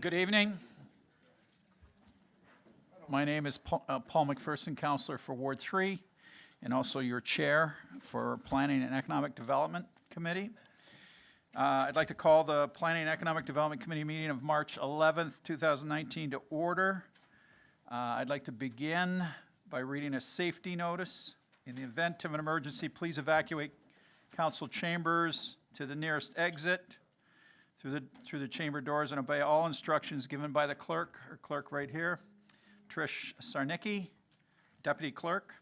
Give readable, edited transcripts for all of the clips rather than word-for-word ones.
Good evening. My name is Paul McPherson, Counselor for Ward 3, and also your Chair for Planning and Economic Development Committee. I'd like to call the Planning and Economic Development Committee meeting of March 11th, 2019 to order. I'd like to begin by reading a safety notice. In the event of an emergency, please evacuate council chambers to the nearest exit through the chamber doors and obey all instructions given by the clerk, or clerk right here, Trish Sarnicki, Deputy Clerk.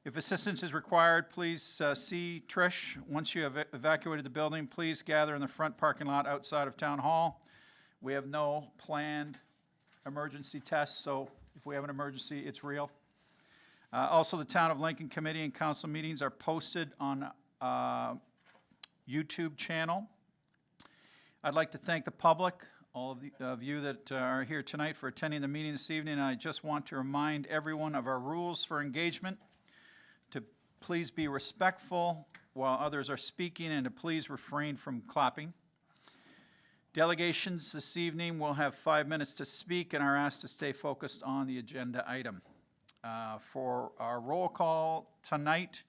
If assistance is required, please see Trish. Once you have evacuated the building, please gather in the front parking lot outside of Town Hall. We have no planned emergency tests, so if we have an emergency, it's real. Also, the Town of Lincoln Committee and Council meetings are posted on YouTube channel. I'd like to thank the public, all of you that are here tonight, for attending the meeting this evening. And I just want to remind everyone of our rules for engagement, to please be respectful while others are speaking and to please refrain from clapping. Delegations this evening will have 5 minutes to speak and are asked to stay focused on the agenda item. For our roll call tonight,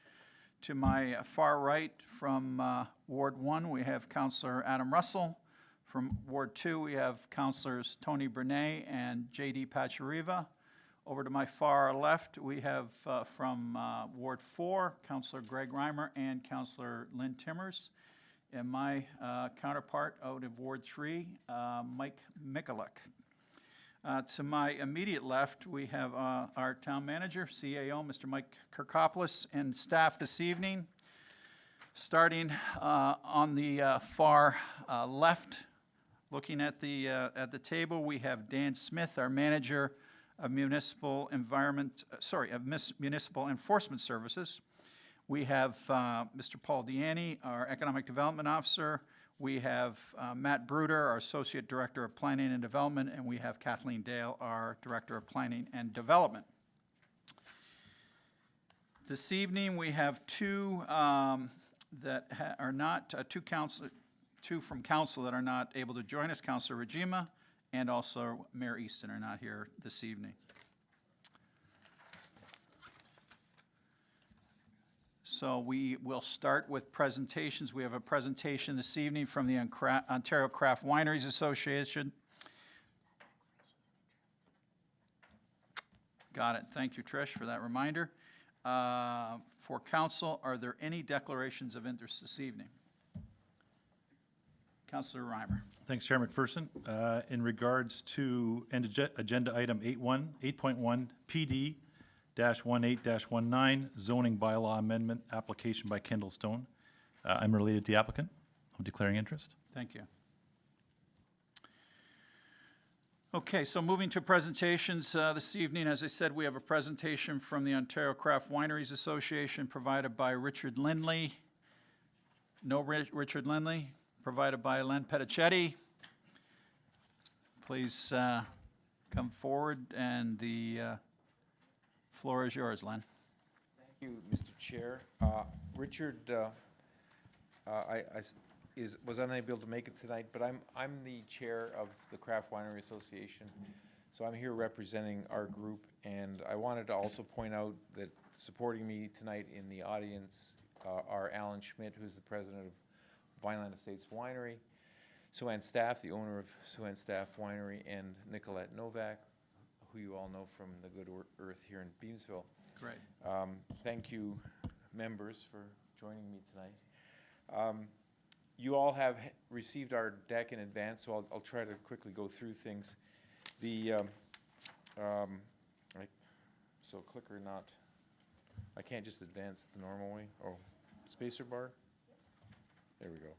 to my far right from Ward 1, we have Councillor Adam Russell. From Ward 2, we have Councillors Tony Brunet and J.D. Pachariva. Over to my far left, we have from Ward 4, Councillor Greg Reimer and Councillor Lynn Timmers. And my counterpart out of Ward 3, Mike Mikulik. To my immediate left, we have our town manager, CAO, Mr. Mike Kirkopoulos, and staff this evening. Starting on the far left, looking at the table, we have Dan Smith, our manager of municipal enforcement services. We have Mr. Paul Deaney, our economic development officer. We have Matt Bruder, our associate director of planning and development, and we have Kathleen Dale, our director of planning and development. This evening we have two that are not two from council that are not able to join us. Councillor Regima and also Mayor Easton are not here this evening. So we will start with presentations. We have a presentation this evening from the Ontario Craft Wineries Association. Got it. Thank you, Trish, for that reminder. For council, are there any declarations of interest this evening? Councillor Reimer. Thanks, Chair McPherson. In regards to agenda item 8.1 PD-18-19 zoning bylaw amendment application by Kendall Stone, I'm related to the applicant. I'm declaring interest. Thank you. Okay, so moving to presentations this evening, as I said, we have a presentation from the Ontario Craft Wineries Association provided by Richard Lindley. No Richard Lindley. Provided by Len Petticetti. Please come forward, and the floor is yours, Len. Thank you, Mr. Chair. Richard was unable to make it tonight, but I'm the chair of the Craft Winery Association, so I'm here representing our group, and I wanted to also point out that supporting me tonight in the audience are Alan Schmidt, who's the president of Vineland Estates Winery, Sue-Ann Staff, the owner of Sue-Ann Staff Winery, and Nicolette Novak, who you all know from the Good Earth here in Beamsville. Great. Thank you, members, for joining me tonight. You all have received our deck in advance, so I'll try to quickly go through things. So clicker not, I can't just advance the normal way. Oh, spacer bar? There we go.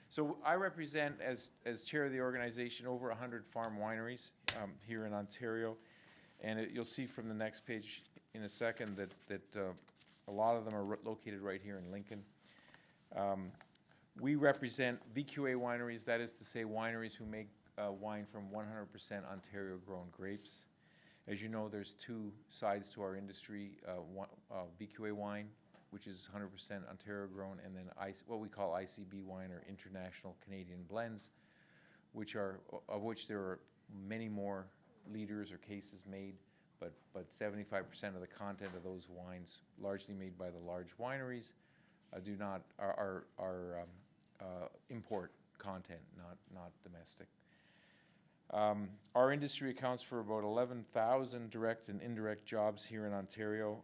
So I represent, as chair of the organization, over 100 farm wineries here in Ontario. And you'll see from the next page in a second that a lot of them are located right here in Lincoln. We represent VQA wineries, that is to say wineries who make wine from 100% Ontario-grown grapes. As you know, there's two sides to our industry, VQA wine, which is 100% Ontario grown, and then what we call ICB wine, or International Canadian Blends, of which there are many more liters or cases made, but 75% of the content of those wines, largely made by the large wineries, are import content, not domestic. Our industry accounts for about 11,000 direct and indirect jobs here in Ontario.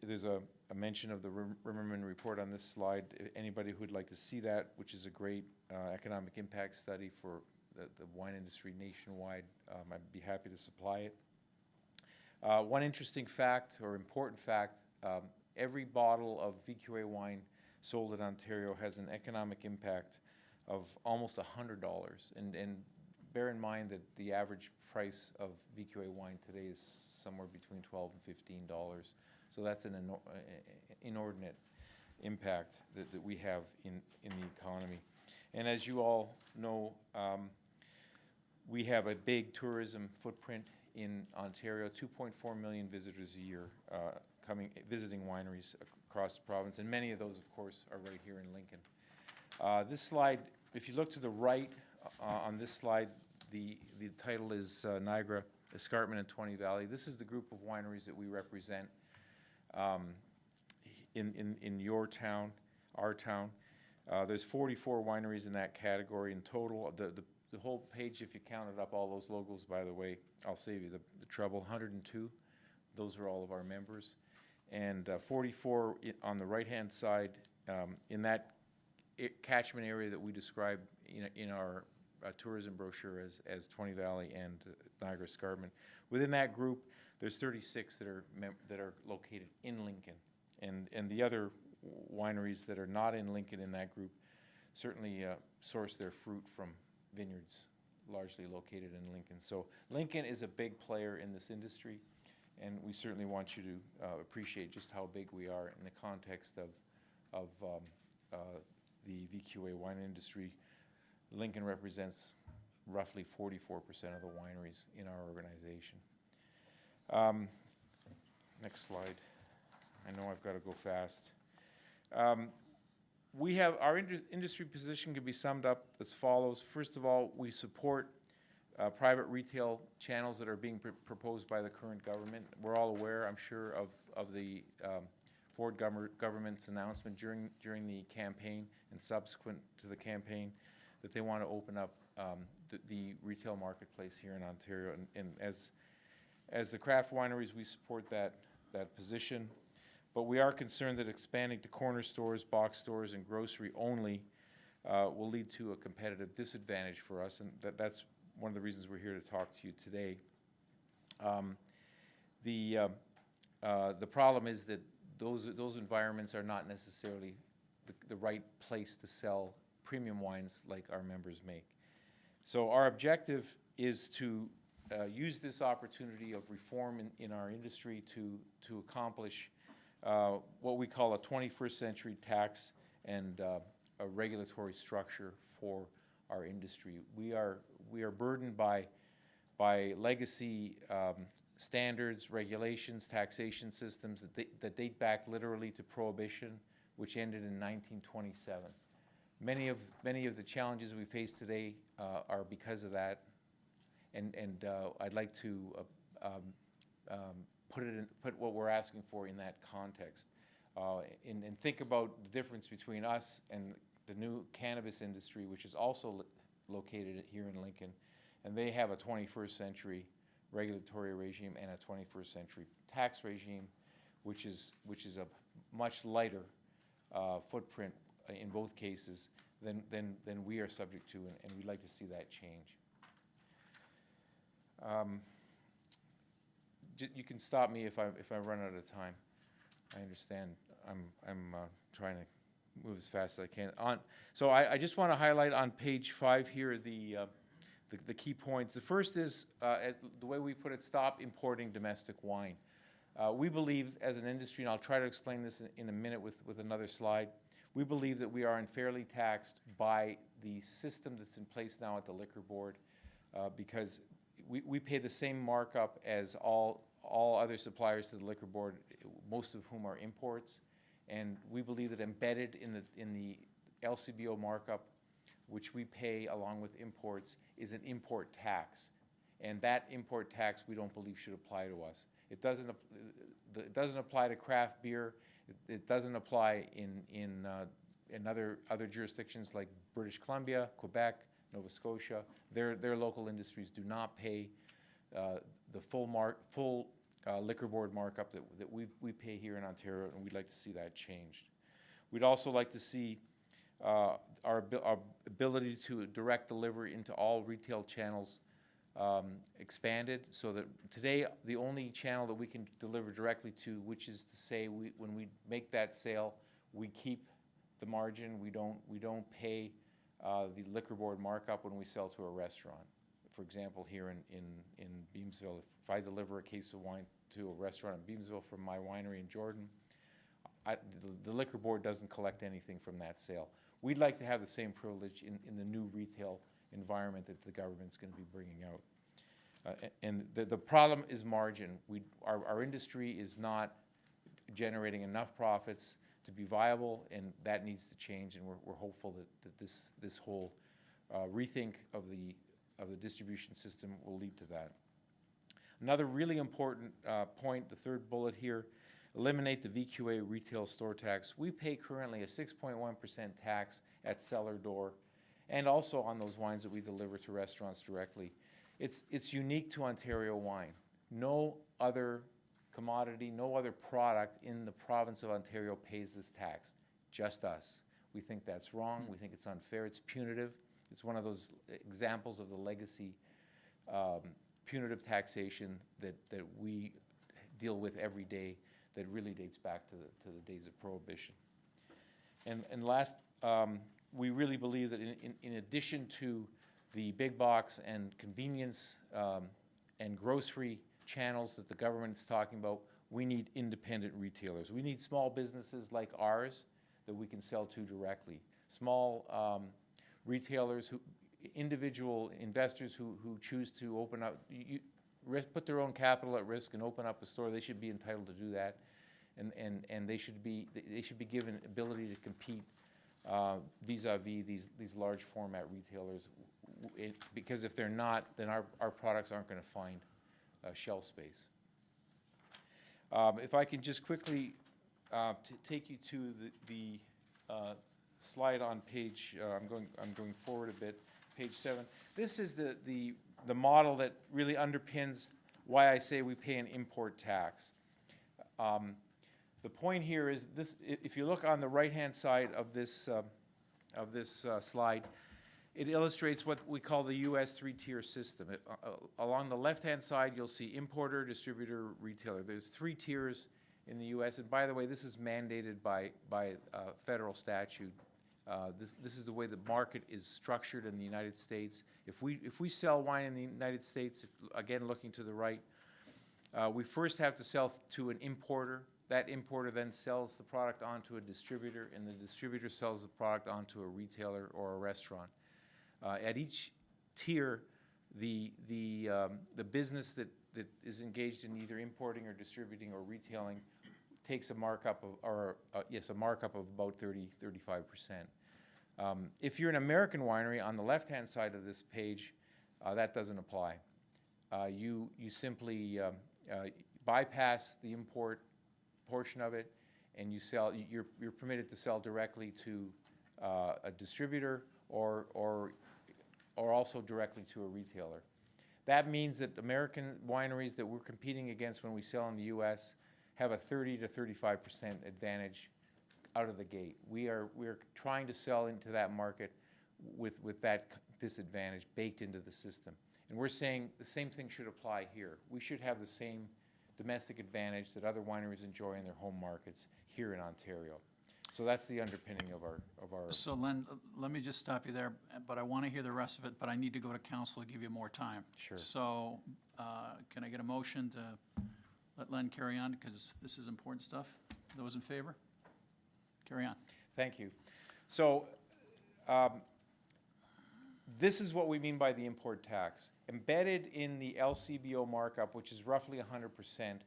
There's a mention of the Rimmerman report on this slide. Anybody who'd like to see that, which is a great economic impact study for the wine industry nationwide, I'd be happy to supply it. One interesting fact, or important fact, every bottle of VQA wine sold in Ontario has an economic impact of almost $100. And bear in mind that the average price of VQA wine today is somewhere between $12 and $15. So that's an inordinate impact that we have in the economy. And as you all know, we have a big tourism footprint in Ontario, 2.4 million visitors a year visiting wineries across the province, and many of those, of course, are right here in Lincoln. This slide, if you look to the right on this slide, the title is Niagara Escarpment and Twenty Valley. This is the group of wineries that we represent in your town, our town. There's 44 wineries in that category in total. The whole page, if you counted up all those logos, by the way, I'll save you the trouble, 102. Those are all of our members. And 44 on the right-hand side in that catchment area that we describe in our tourism brochure as Twenty Valley and Niagara Escarpment. Within that group, there's 36 that are located in Lincoln. And the other wineries that are not in Lincoln in that group certainly source their fruit from vineyards largely located in Lincoln. So Lincoln is a big player in this industry, and we certainly want you to appreciate just how big we are in the context of the VQA wine industry. Lincoln represents roughly 44% of the wineries in our organization. Next slide. I know I've got to go fast. We have our industry position can be summed up as follows. First of all, we support private retail channels that are being proposed by the current government. We're all aware, I'm sure, of the Ford government's announcement during the campaign and subsequent to the campaign that they want to open up the retail marketplace here in Ontario. And as the craft wineries, we support that position. But we are concerned that expanding to corner stores, box stores, and grocery only will lead to a competitive disadvantage for us, and that's one of the reasons we're here to talk to you today. The problem is that those environments are not necessarily the right place to sell premium wines like our members make. So our objective is to use this opportunity of reform in our industry to accomplish what we call a 21st century tax and a regulatory structure for our industry. We are burdened by legacy standards, regulations, taxation systems that date back literally to Prohibition, which ended in 1927. Many of the challenges we face today are because of that, and I'd like to put what we're asking for in that context, and think about the difference between us and the new cannabis industry, which is also located here in Lincoln, and they have a 21st century regulatory regime and a 21st century tax regime, which is a much lighter footprint in both cases than we are subject to, and we'd like to see that change. You can stop me if I run out of time. I understand. I'm trying to move as fast as I can. So I just want to highlight on page 5 here the key points. The first is the way we put it: stop importing domestic wine. We believe, as an industry, and I'll try to explain this in a minute with another slide. We believe that we are unfairly taxed by the system that's in place now at the Liquor Board, because we pay the same markup as all other suppliers to the Liquor Board, most of whom are imports, and we believe that embedded in the LCBO markup which we pay along with imports, is an import tax. And that import tax, we don't believe should apply to us. It doesn't apply to craft beer. It doesn't apply in other jurisdictions like British Columbia, Quebec, Nova Scotia. Their local industries do not pay the full liquor board markup that we pay here in Ontario, and we'd like to see that changed. We'd also like to see our ability to direct delivery into all retail channels expanded, so that today the only channel that we can deliver directly to, which is to say when we make that sale, we keep the margin. We don't pay the liquor board markup when we sell to a restaurant. For example, here in Beamsville, if I deliver a case of wine to a restaurant in Beamsville from my winery in Jordan, the liquor board doesn't collect anything from that sale. We'd like to have the same privilege in the new retail environment that the government's going to be bringing out. And the problem is margin. Our industry is not generating enough profits to be viable, and that needs to change, and we're hopeful that this whole rethink of the distribution system will lead to that. Another really important point, the third bullet here, eliminate the VQA retail store tax. We pay currently a 6.1% tax at cellar door, and also on those wines that we deliver to restaurants directly. It's unique to Ontario wine. No other commodity, no other product in the province of Ontario pays this tax, just us. We think that's wrong. We think it's unfair. It's punitive. It's one of those examples of the legacy punitive taxation that we deal with every day, that really dates back to the days of Prohibition. And last, we really believe that in addition to the big box and convenience and grocery channels that the government is talking about, we need independent retailers. We need small businesses like ours that we can sell to directly. Small retailers, individual investors who choose to open up, put their own capital at risk and open up a store. They should be entitled to do that, and they should be given ability to compete vis-a-vis these large format retailers. Because if they're not, then our products aren't going to find shelf space. If I can just quickly take you to the slide on page, I'm going forward a bit, page 7. This is the model that really underpins why I say we pay an import tax. The point here is this: if you look on the right-hand side of this slide, it illustrates what we call the U.S. three-tier system. Along the left-hand side, you'll see importer, distributor, retailer. There's 3 tiers in the U.S., and by the way, this is mandated by federal statute. This is the way the market is structured in the United States. If we sell wine in the United States, again looking to the right, we first have to sell to an importer. That importer then sells the product onto a distributor, and the distributor sells the product onto a retailer or a restaurant. At each tier, the business that is engaged in either importing or distributing or retailing takes a markup of about 30–35%. If you're an American winery, on the left-hand side of this page, that doesn't apply. You simply bypass the import portion of it, and you're permitted to sell directly to a distributor or also directly to a retailer. That means that American wineries that we're competing against when we sell in the U.S. have a 30–35% advantage out of the gate. We're trying to sell into that market with that disadvantage baked into the system. And we're saying the same thing should apply here. We should have the same domestic advantage that other wineries enjoy in their home markets here in Ontario. So that's the underpinning of our. So Len, let me just stop you there, but I want to hear the rest of it, but I need to go to council to give you more time. Sure. So can I get a motion to let Len carry on, because this is important stuff? Those in favor? Carry on. Thank you. So this is what we mean by the import tax. Embedded in the LCBO markup, which is roughly 100%,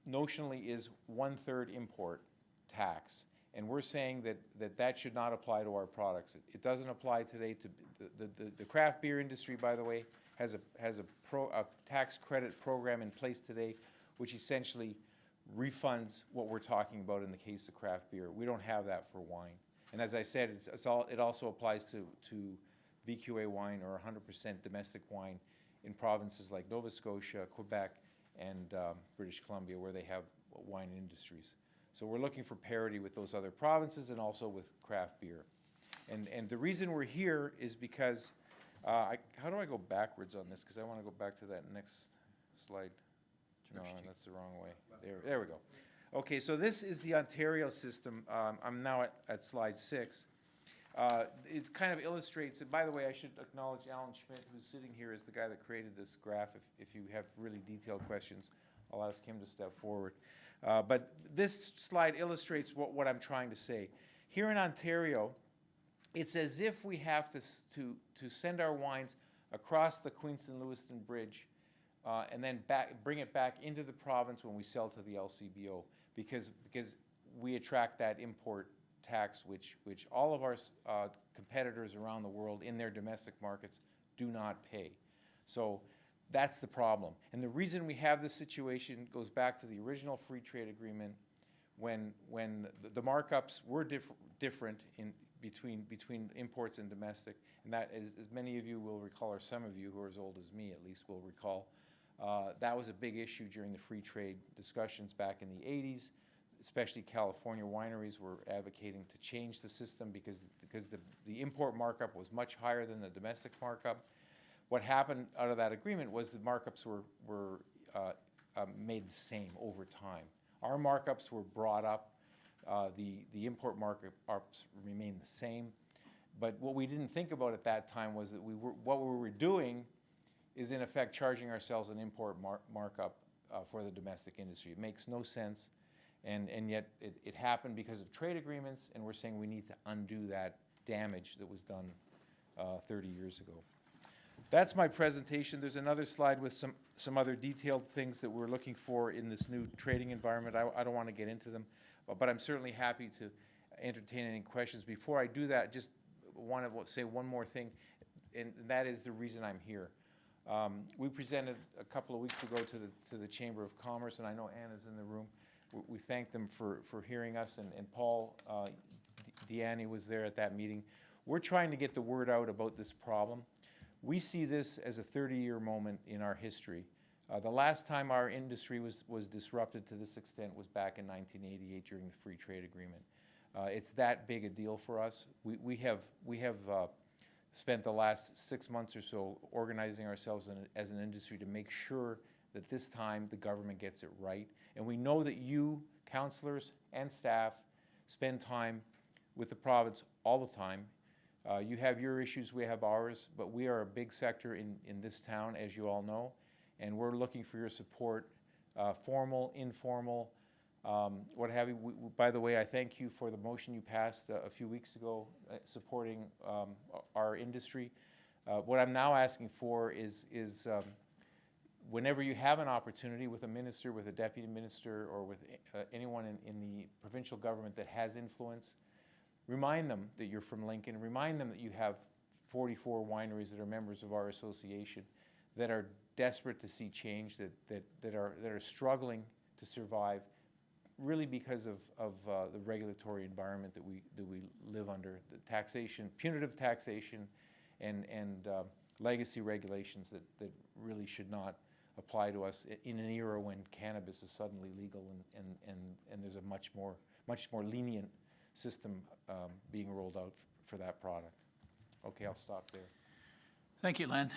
notionally is 1/3 import tax. And we're saying that should not apply to our products. It doesn't apply today to, the craft beer industry, by the way, has a tax credit program in place today, which essentially refunds what we're talking about in the case of craft beer. We don't have that for wine. And as I said, it also applies to VQA wine or 100% domestic wine in provinces like Nova Scotia, Quebec, and British Columbia, where they have wine industries. So we're looking for parity with those other provinces and also with craft beer. And the reason we're here is because, how do I go backwards on this? Because I want to go back to that next slide. No, that's the wrong way. There we go. Okay, so this is the Ontario system. I'm now at slide 6. It kind of illustrates, and by the way, I should acknowledge Alan Schmidt, who's sitting here, is the guy that created this graph. If you have really detailed questions, I'll ask him to step forward. But this slide illustrates what I'm trying to say. Here in Ontario, it's as if we have to send our wines across the Queenston-Lewiston Bridge and then bring it back into the province when we sell to the LCBO, because we attract that import tax, which all of our competitors around the world in their domestic markets do not pay. So that's the problem. And the reason we have this situation goes back to the original free trade agreement, when the markups were different between imports and domestic. And that is, as many of you will recall, or some of you who are as old as me at least will recall, that was a big issue during the free trade discussions back in the 80s. Especially California wineries were advocating to change the system because the import markup was much higher than the domestic markup. What happened out of that agreement was the markups were made the same over time. Our markups were brought up. The import markups remained the same. But what we didn't think about at that time was that what we were doing is in effect charging ourselves an import markup for the domestic industry. It makes no sense. And yet it happened because of trade agreements, and we're saying we need to undo that damage that was done 30 years ago. That's my presentation. There's another slide with some other detailed things that we're looking for in this new trading environment. I don't want to get into them, but I'm certainly happy to entertain any questions. Before I do that, just want to say one more thing, and that is the reason I'm here. We presented a couple of weeks ago to the Chamber of Commerce, and I know Anna's in the room. We thank them for hearing us, and Paul Deanne was there at that meeting. We're trying to get the word out about this problem. We see this as a 30-year moment in our history. The last time our industry was disrupted to this extent was back in 1988 during the Free Trade Agreement. It's that big a deal for us. We have spent the last 6 months or so organizing ourselves as an industry to make sure that this time the government gets it right. And we know that you, councillors and staff, spend time with the province all the time. You have your issues, we have ours, but we are a big sector in this town, as you all know, and we're looking for your support, formal, informal, what have you. By the way, I thank you for the motion you passed a few weeks ago supporting our industry. What I'm now asking for is whenever you have an opportunity with a minister, with a deputy minister, or with anyone in the provincial government that has influence, remind them that you're from Lincoln. Remind them that you have 44 wineries that are members of our association that are desperate to see change, that are struggling to survive, really because of the regulatory environment that we live under, the taxation, punitive taxation, and legacy regulations that really should not apply to us in an era when cannabis is suddenly legal and there's a much more lenient system being rolled out for that product. Okay, I'll stop there. Thank you, Len.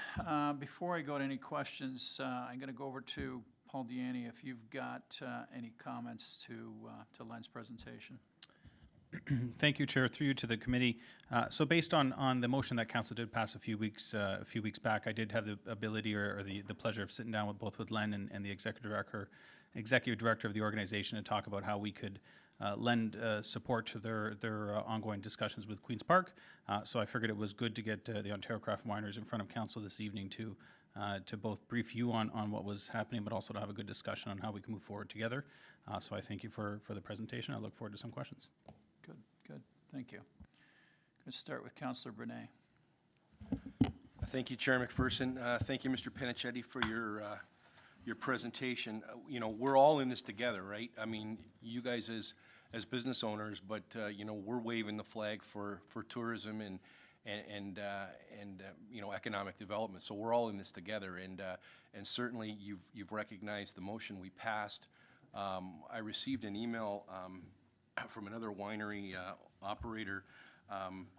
Before I go to any questions, I'm going to go over to Paul Deanne if you've got any comments to Len's presentation. Thank you, Chair. Through you to the committee. So based on the motion that Council did pass a few weeks back, I did have the ability or the pleasure of sitting down with Len and the executive director of the organization to talk about how we could lend support to their ongoing discussions with Queen's Park. So I figured it was good to get the Ontario Craft Wineries in front of Council this evening to both brief you on what was happening, but also to have a good discussion on how we can move forward together. So I thank you for the presentation. I look forward to some questions. Good. Thank you. Going to start with Councillor Brunet. Thank you, Chair McPherson. Thank you, Mr. Panichetti, for your presentation. You know, we're all in this together, right? I mean, you guys as business owners, but you know, we're waving the flag for tourism and you know, economic development. So we're all in this together, and certainly you've recognized the motion we passed. I received an email from another winery operator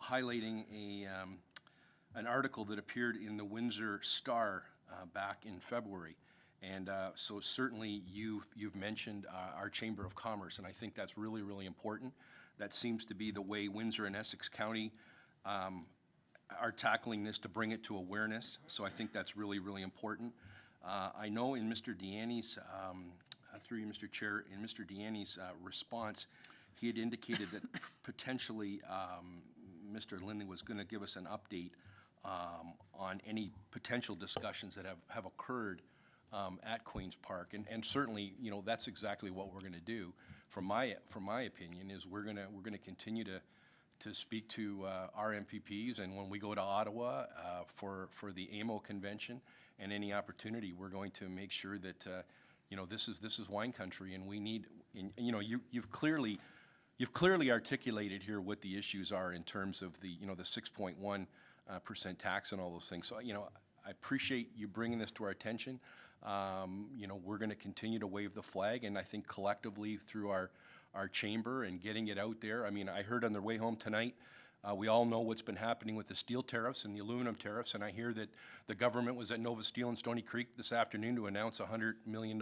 highlighting an article that appeared in the Windsor Star back in February. And so certainly you've mentioned our Chamber of Commerce, and I think that's really, really important. That seems to be the way Windsor and Essex County are tackling this to bring it to awareness. So I think that's really, really important. I know in Mr. Deanne's, through you, Mr. Chair, in Mr. Deanne's response, he had indicated that potentially Mr. Lindley was going to give us an update on any potential discussions that have occurred at Queen's Park, and certainly, you know, that's exactly what we're going to do. From my opinion, is we're going to continue to speak to our MPPs, and when we go to Ottawa for the AMO convention and any opportunity, we're going to make sure that you know, this is wine country, and we need. You know, you've clearly articulated here what the issues are in terms of the, you know, the 6.1% tax and all those things. So, you know, I appreciate you bringing this to our attention. You know, we're going to continue to wave the flag, and I think collectively through our chamber and getting it out there. I mean, I heard on their way home tonight, we all know what's been happening with the steel tariffs and the aluminum tariffs, and I hear that the government was at Nova Steel in Stony Creek this afternoon to announce a $100 million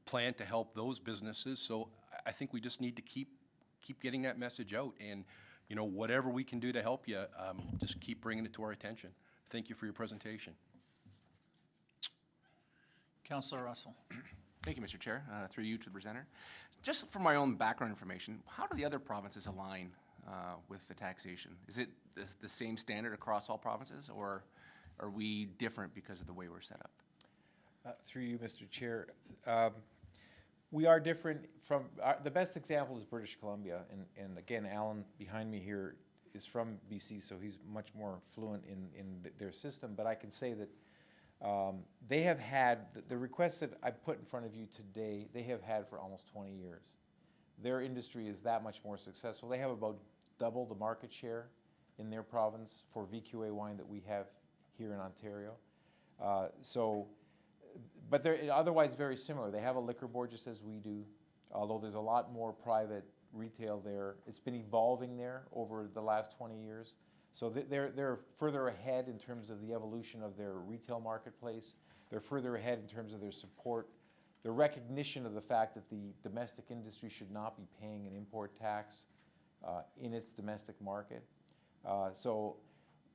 plan to help those businesses. So I think we just need to keep getting that message out, and you know, whatever we can do to help you, just keep bringing it to our attention. Thank you for your presentation. Councillor Russell. Thank you, Mr. Chair. Through you to the presenter. Just for my own background information, how do the other provinces align with the taxation? Is it the same standard across all provinces, or are we different because of the way we're set up? Through you, Mr. Chair. We are different from, the best example is British Columbia, and again, Alan behind me here is from BC, so he's much more fluent in their system, but I can say that they have had, the requests that I put in front of you today, they have had for almost 20 years. Their industry is that much more successful. They have about double the market share in their province for VQA wine that we have here in Ontario. But they're otherwise very similar. They have a liquor board just as we do, although there's a lot more private retail there. It's been evolving there over the last 20 years. So they're further ahead in terms of the evolution of their retail marketplace. They're further ahead in terms of their support, the recognition of the fact that the domestic industry should not be paying an import tax in its domestic market. So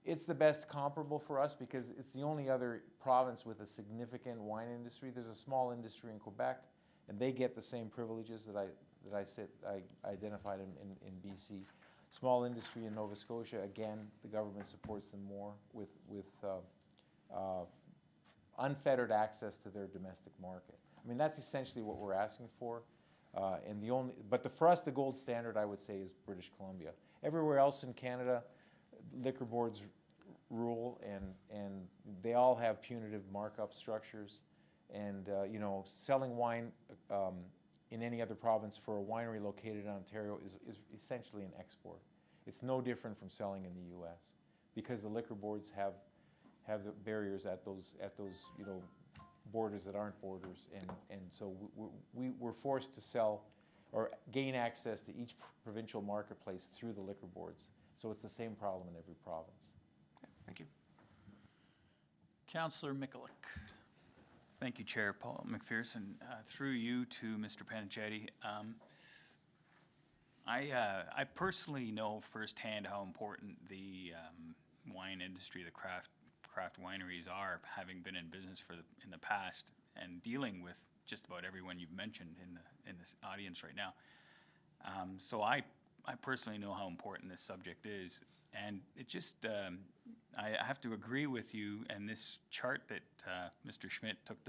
it's the best comparable for us because it's the only other province with a significant wine industry. There's a small industry in Quebec, and they get the same privileges that I identified in BC. Small industry in Nova Scotia, again, the government supports them more with unfettered access to their domestic market. I mean, that's essentially what we're asking for. But for us, the gold standard, I would say, is British Columbia. Everywhere else in Canada, liquor boards rule, and they all have punitive markup structures. And you know, selling wine in any other province for a winery located in Ontario is essentially an export. It's no different from selling in the U.S. because the liquor boards have the barriers at those you know, borders that aren't borders, and so we're forced to sell or gain access to each provincial marketplace through the liquor boards. So it's the same problem in every province. Okay, thank you. Councillor Mikulik. Thank you, Chair Paul McPherson. Through you to Mr. Panichetti. I personally know firsthand how important the wine industry, the craft wineries are, having been in business in the past and dealing with just about everyone you've mentioned in this audience right now. So I personally know how important this subject is, and it just I have to agree with you. And this chart that Mr. Schmidt took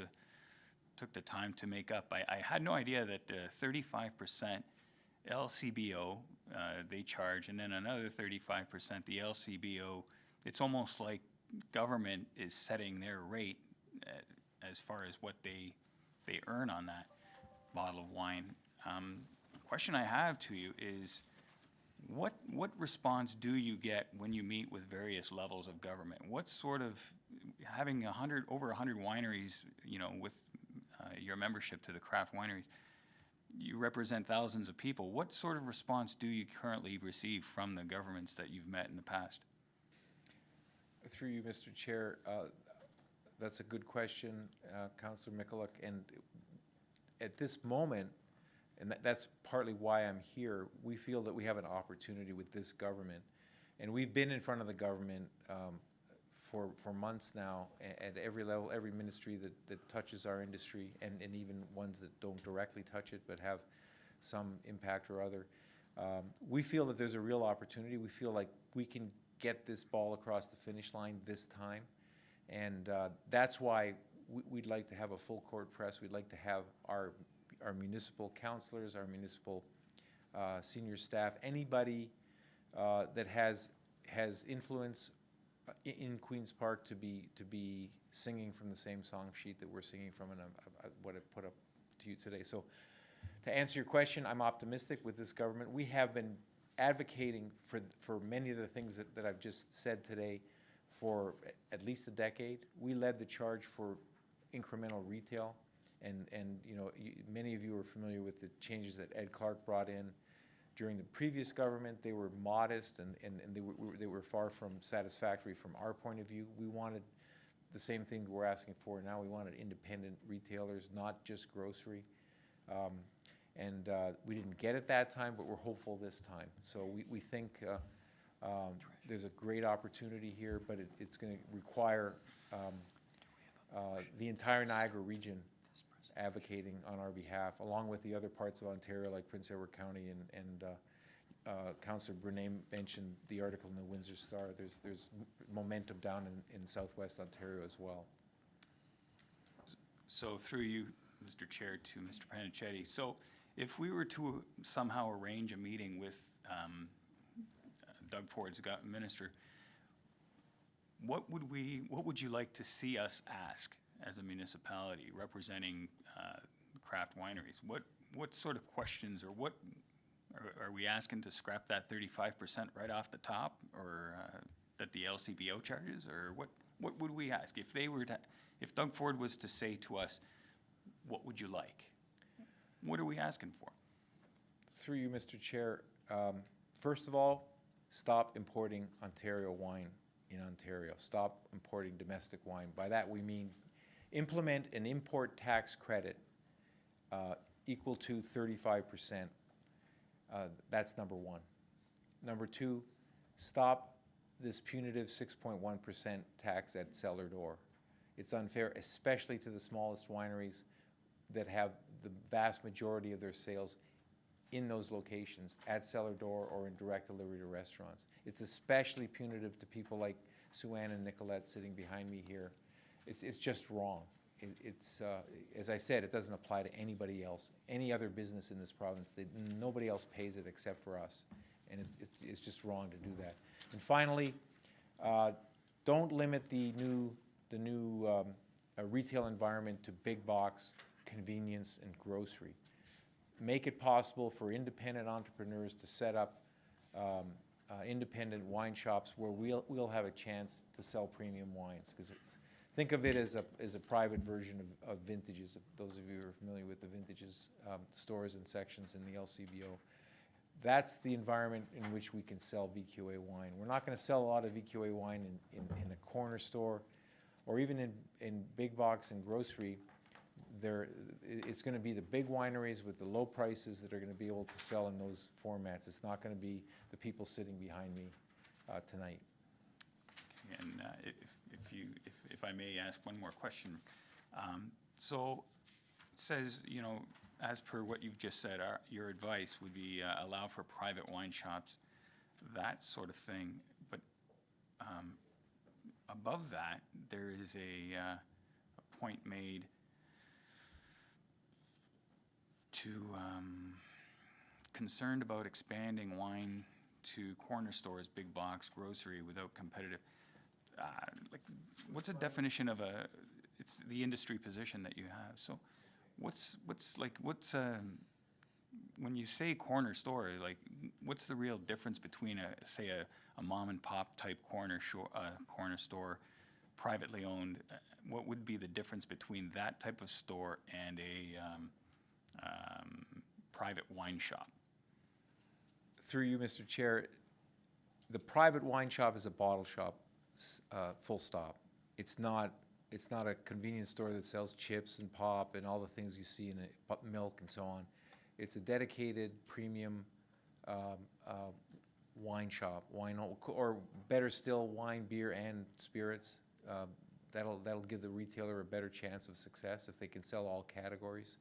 the time to make up, I had no idea that 35% LCBO they charge, and then another 35%, the LCBO. It's almost like government is setting their rate as far as what they earn on that bottle of wine. Question I have to you is, what response do you get when you meet with various levels of government? What sort of, having over 100 wineries, you know, with your membership to the craft wineries, you represent thousands of people. What sort of response do you currently receive from the governments that you've met in the past? Through you, Mr. Chair, that's a good question, Councillor Michalak, and at this moment, and that's partly why I'm here, we feel that we have an opportunity with this government, and we've been in front of the government for months now, at every level, every ministry that touches our industry, and even ones that don't directly touch it but have some impact or other. We feel that there's a real opportunity. We feel like we can get this ball across the finish line this time, and that's why we'd like to have a full court press. We'd like to have our municipal councillors, our municipal senior staff, anybody that has influence in Queen's Park to be singing from the same song sheet that we're singing from, and what I put up to you today. So to answer your question, I'm optimistic with this government. We have been advocating for many of the things that I've just said today for at least a decade. We led the charge for incremental retail, and you know, many of you are familiar with the changes that Ed Clark brought in during the previous government. They were modest, and they were far from satisfactory from our point of view. We wanted the same thing we're asking for now. We wanted independent retailers, not just grocery. We didn't get it that time, but we're hopeful this time. So we think there's a great opportunity here, but it's going to require the entire Niagara region advocating on our behalf, along with the other parts of Ontario, like Prince Edward County, and Councillor Brunet mentioned the article in the Windsor Star. There's momentum down in southwest Ontario as well. So through you, Mr. Chair, to Mr. Panichetti, so if we were to somehow arrange a meeting with Doug Ford's minister, what would you like to see us ask as a municipality representing craft wineries? What sort of questions, or what are we asking to scrap that 35% right off the top, or that the LCBO charges, or what would we ask if Doug Ford was to say to us, what would you like? What are we asking for? Through you, Mr. Chair, first of all, stop importing Ontario wine in Ontario. Stop importing domestic wine. By that we mean implement an import tax credit equal to 35%. That's number one. Number two, stop this punitive 6.1% tax at cellar door. It's unfair, especially to the smallest wineries that have the vast majority of their sales in those locations, at cellar door or in direct delivery to restaurants. It's especially punitive to people like Sue-Ann and Nicolette sitting behind me here. It's just wrong. As I said, it doesn't apply to anybody else, any other business in this province. Nobody else pays it except for us, and it's just wrong to do that. And finally, don't limit the new retail environment to big box, convenience, and grocery. Make it possible for independent entrepreneurs to set up independent wine shops where we'll have a chance to sell premium wines. Because think of it as a private version of vintages. Those of you who are familiar with the vintages stores and sections in the LCBO, that's the environment in which we can sell VQA wine. We're not going to sell a lot of VQA wine in a corner store or even in big box and grocery. It's going to be the big wineries with the low prices that are going to be able to sell in those formats. It's not going to be the people sitting behind me tonight. And if I may ask one more question. So it says, you know, as per what you've just said, your advice would be allow for private wine shops, that sort of thing. But above that, there is a point made to concerned about expanding wine to corner stores, big box grocery without competitive, like, what's a definition of it's the industry position that you have, so when you say corner store, like, what's the real difference between say a mom and pop type corner store, privately owned? What would be the difference between that type of store and a private wine shop? Through you, Mr. Chair, the private wine shop is a bottle shop, full stop. It's not a convenience store that sells chips and pop and all the things you see in milk and so on. It's a dedicated premium wine shop, or better still, wine, beer, and spirits. That'll give the retailer a better chance of success if they can sell all categories.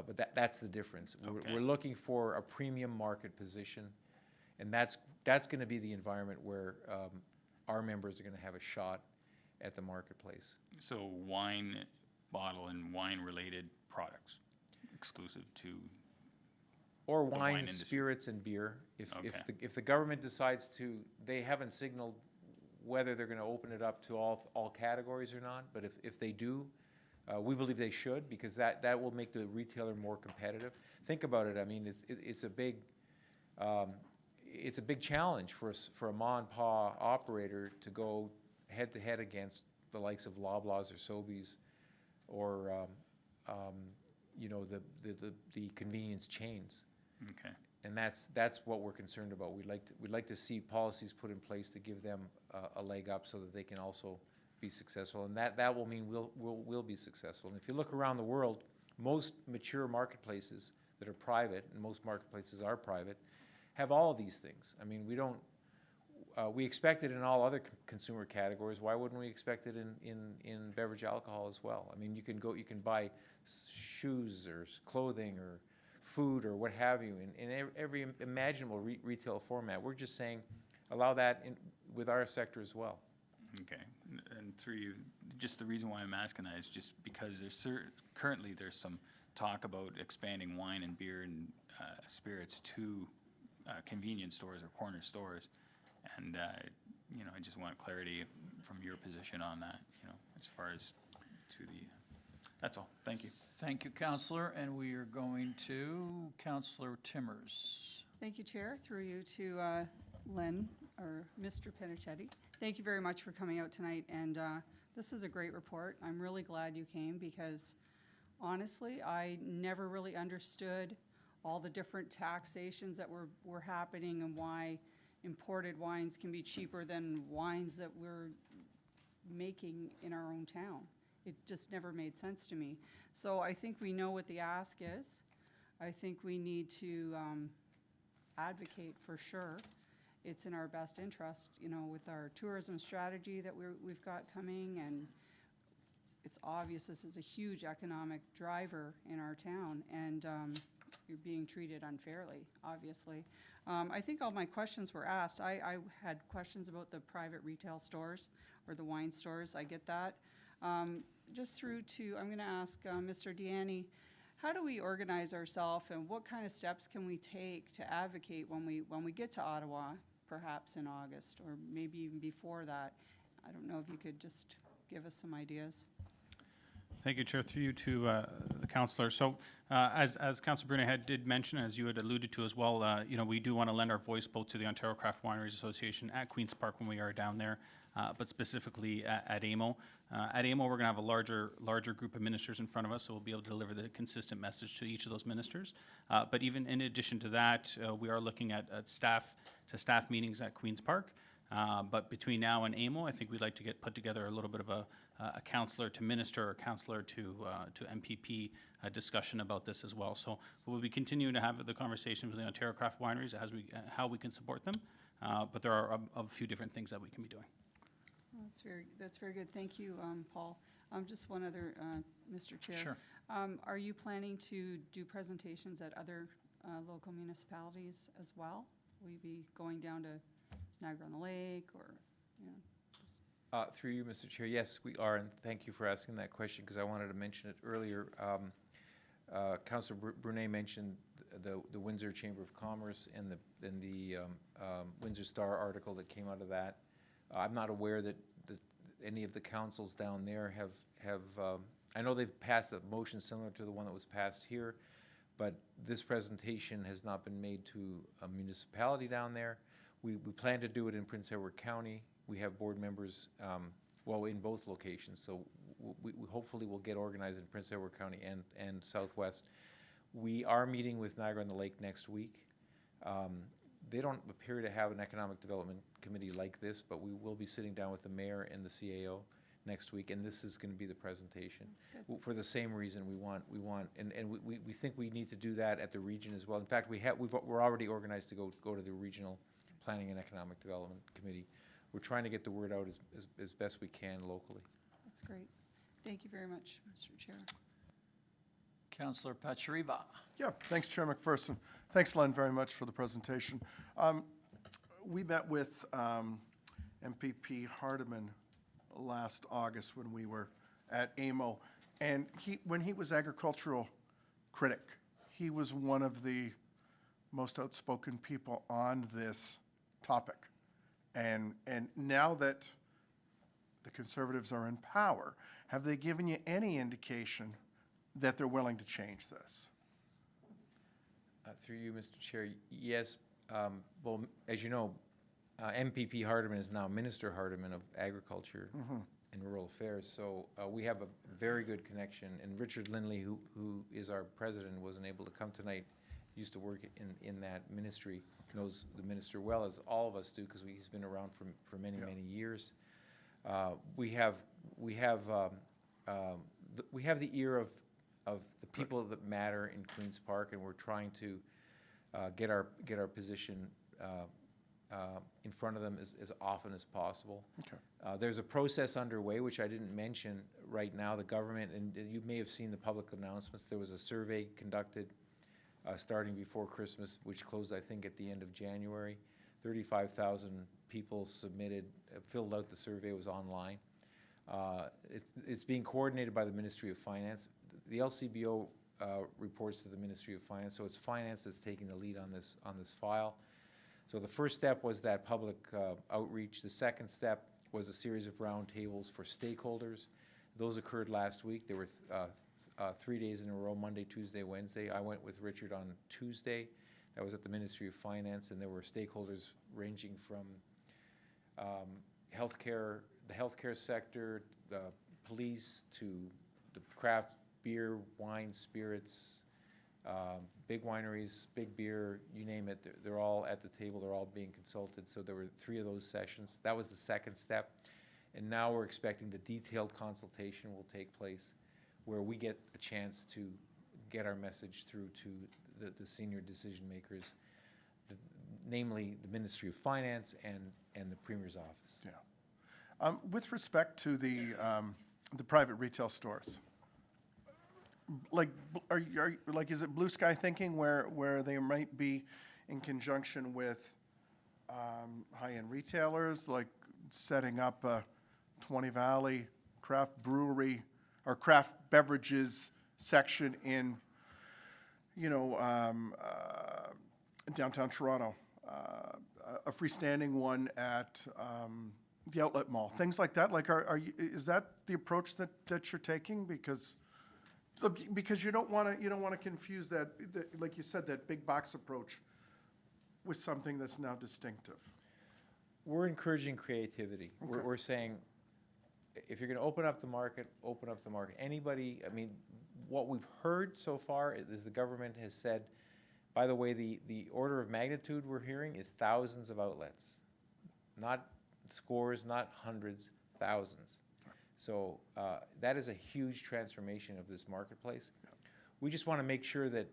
But that's the difference. Okay. We're looking for a premium market position, and that's going to be the environment where our members are going to have a shot at the marketplace. So wine bottle and wine-related products, exclusive to, Or wine wine, industry. spirits, and beer. Okay. If the government decides to, they haven't signaled whether they're going to open it up to all categories or not, but if they do, we believe they should, because that will make the retailer more competitive. Think about it. I mean, it's a big challenge for a mom and pop operator to go head to head against the likes of Loblaws or Sobeys, or the convenience chains. okay. And that's what we're concerned about. We'd like to see policies put in place to give them a leg up so that they can also be successful, and that will mean we'll be successful. And if you look around the world, most mature marketplaces that are private, and most marketplaces are private, have all of these things. I mean, we expect it in all other consumer categories. Why wouldn't we expect it in beverage alcohol as well? I mean, you can buy shoes or clothing or food or what have you in every imaginable retail format. We're just saying allow that with our sector as well. Okay, and through you, just the reason why I'm asking that is just because currently there's some talk about expanding wine and beer and spirits to convenience stores or corner stores, and I just want clarity from your position on that, as far as to the, that's all, thank you. Thank you, Councillor, and we are going to Councillor Timmers. Thank you, Chair. Through you to Len, or Mr. Penichetti. Thank you very much for coming out tonight, and this is a great report. I'm really glad you came, because honestly, I never really understood all the different taxations that were happening and why imported wines can be cheaper than wines that we're making in our own town. It just never made sense to me. So I think we know what the ask is. I think we need to advocate for sure. It's in our best interest, with our tourism strategy that we've got coming, and it's obvious this is a huge economic driver in our town, and you're being treated unfairly, obviously. I think all my questions were asked. I had questions about the private retail stores or the wine stores. I get that. Just through to, I'm going to ask Mr. Deanny, how do we organize ourselves, and what kind of steps can we take to advocate when we get to Ottawa, perhaps in August, or maybe even before that? I don't know if you could just give us some ideas. Thank you, Chair. Through you to the councillor. So, as Councillor Brunet did mention, as you had alluded to as well, we do want to lend our voice both to the Ontario Craft Wineries Association at Queen's Park when we are down there, but specifically at AMO. At AMO, we're going to have a larger group of ministers in front of us, so we'll be able to deliver the consistent message to each of those ministers. But even in addition to that, we are looking at staff meetings at Queen's Park. But between now and AMO, I think we'd like to put together a little bit of a councillor to minister or councillor to MPP discussion about this as well. So we'll be continuing to have the conversations with the Ontario Craft Wineries as how we can support them. But there are a few different things that we can be doing. That's very good. Thank you, Paul. Just one other, Mr. Chair. Sure. Are you planning to do presentations at other local municipalities as well? Will you be going down to Niagara-on-the-Lake, or, Through you, Mr. Chair, yes, we are, and thank you for asking that question, because I wanted to mention it earlier. Councillor Brunet mentioned the Windsor Chamber of Commerce and the Windsor Star article that came out of that. I'm not aware that any of the councils down there have, I know they've passed a motion similar to the one that was passed here, but this presentation has not been made to a municipality down there. We plan to do it in Prince Edward County. We have board members, well, in both locations, so we hopefully will get organized in Prince Edward County and Southwest. We are meeting with Niagara-on-the-Lake next week. They don't appear to have an economic development committee like this, but we will be sitting down with the mayor and the CAO next week, and this is going to be the presentation. For the same reason we think we need to do that at the region as well. In fact, we're already organized to go to the Regional Planning and Economic Development Committee. We're trying to get the word out as best we can locally. That's great. Thank you very much, Mr. Chair. Councillor Pachariva. Yeah, thanks, Chair McPherson. Thanks, Len, very much for the presentation. We met with MPP Hardeman last August when we were at AMO, and when he was agricultural critic, he was one of the most outspoken people on this topic. And now that the Conservatives are in power, have they given you any indication that they're willing to change this? Through you, Mr. Chair, yes. Well, as you know, MPP Hardeman is now Minister Hardeman of Agriculture and Rural Affairs, so we have a very good connection. And Richard Lindley, who is our president, wasn't able to come tonight, used to work in that ministry, knows the minister well, as all of us do, because he's been around for many, many years. We have the ear of the people that matter in Queen's Park, and we're trying to get our position in front of them as often as possible. Okay. There's a process underway, which I didn't mention right now. The government, and you may have seen the public announcements, there was a survey conducted starting before Christmas, which closed, I think, at the end of January. 35,000 people submitted, filled out the survey. It was online. It's being coordinated by the Ministry of Finance. The LCBO reports to the Ministry of Finance, so it's Finance that's taking the lead on this file. So the first step was that public outreach. The second step was a series of roundtables for stakeholders. Those occurred last week. There were 3 days in a row, Monday, Tuesday, Wednesday. I went with Richard on Tuesday. That was at the Ministry of Finance, and there were stakeholders ranging from healthcare, the healthcare sector, the police, to the craft beer, wine, spirits, big wineries, big beer, you name it. They're all at the table. They're all being consulted. So there were 3 of those sessions. That was the second step. And now we're expecting the detailed consultation will take place, where we get a chance to get our message through to the senior decision makers, namely the Ministry of Finance and the Premier's office. Yeah. With respect to the private retail stores, like, is it blue sky thinking where they might be in conjunction with high-end retailers, like setting up a 20 Valley craft brewery or craft beverages section in, downtown Toronto, a freestanding one at the outlet mall, things like that? Like, is that the approach that you're taking? Because you don't want to confuse that, like you said, that big box approach with something that's now distinctive. We're encouraging creativity. Okay. We're saying, if you're going to open up the market, open up the market. Anybody, I mean, what we've heard so far is the government has said, by the way, the order of magnitude we're hearing is thousands of outlets. Not scores, not hundreds, thousands. So that is a huge transformation of this marketplace. We just want to make sure that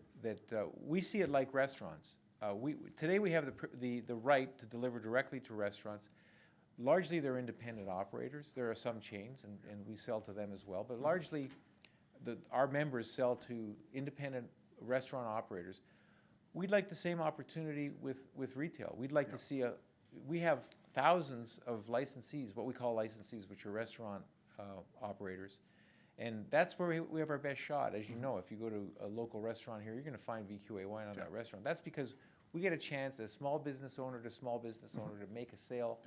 we see it like restaurants. Today we have the right to deliver directly to restaurants. Largely they're independent operators. There are some chains, and we sell to them as well, but largely our members sell to independent restaurant operators. We'd like the same opportunity with retail. We'd like to see we have thousands of licensees, what we call licensees, which are restaurant operators, And that's where we have our best shot. As you know, if you go to a local restaurant here, you're gonna find VQA wine on that restaurant. That's because we get a chance as small business owner to small business owner to make a sale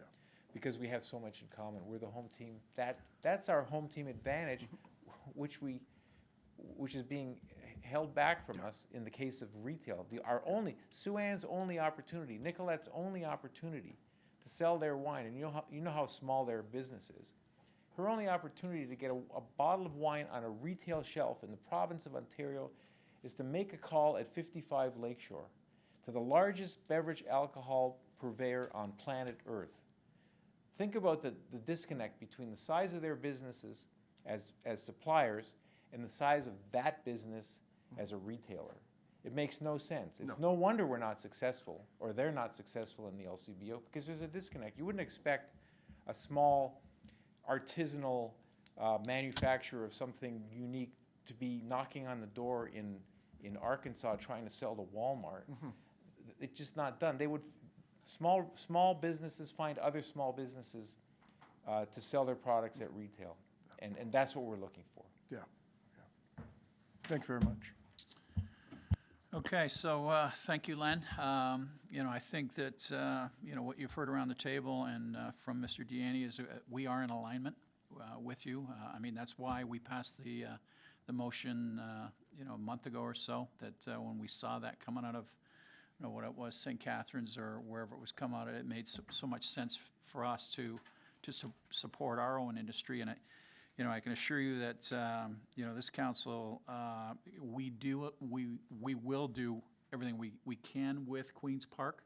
because we have so much in common. We're the home team. That's our home team advantage, which is being held back from us in the case of retail. Sue-Ann's only opportunity, Nicolette's only opportunity to sell their wine, and you know how small their business is. Her only opportunity to get a bottle of wine on a retail shelf in the province of Ontario is to make a call at 55 Lakeshore to the largest beverage alcohol purveyor on planet Earth. Think about the disconnect between the size of their businesses as suppliers and the size of that business as a retailer. It makes no sense. It's no wonder we're not successful, or they're not successful in the LCBO, because there's a disconnect. You wouldn't expect a small artisanal manufacturer of something unique to be knocking on the door in Arkansas trying to sell to Walmart. It's just not done. They would, small businesses find other small businesses to sell their products at retail. And that's what we're looking for. Yeah. Thank you very much. Okay, so thank you, Len. I think that what you've heard around the table and from Mr. Deaney is we are in alignment with you. That's why we passed the motion a month ago or so. That when we saw that coming out of what it was, St. Catharines or wherever it was come out of, it made so much sense for us to support our own industry. And I can assure you that this council, we will do everything we can with Queen's Park.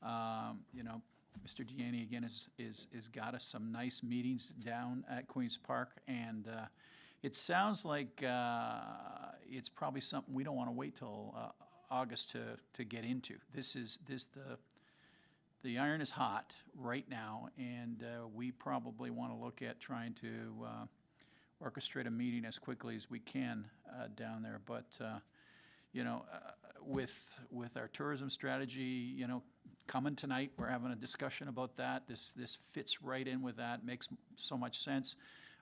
Mr. Deaney again is got us some nice meetings down at Queen's Park, and it sounds like it's probably something we don't want to wait till August to get into. The iron is hot right now, and we probably want to look at trying to orchestrate a meeting as quickly as we can down there. But with our tourism strategy, coming tonight, we're having a discussion about that. This fits right in with that. Makes so much sense.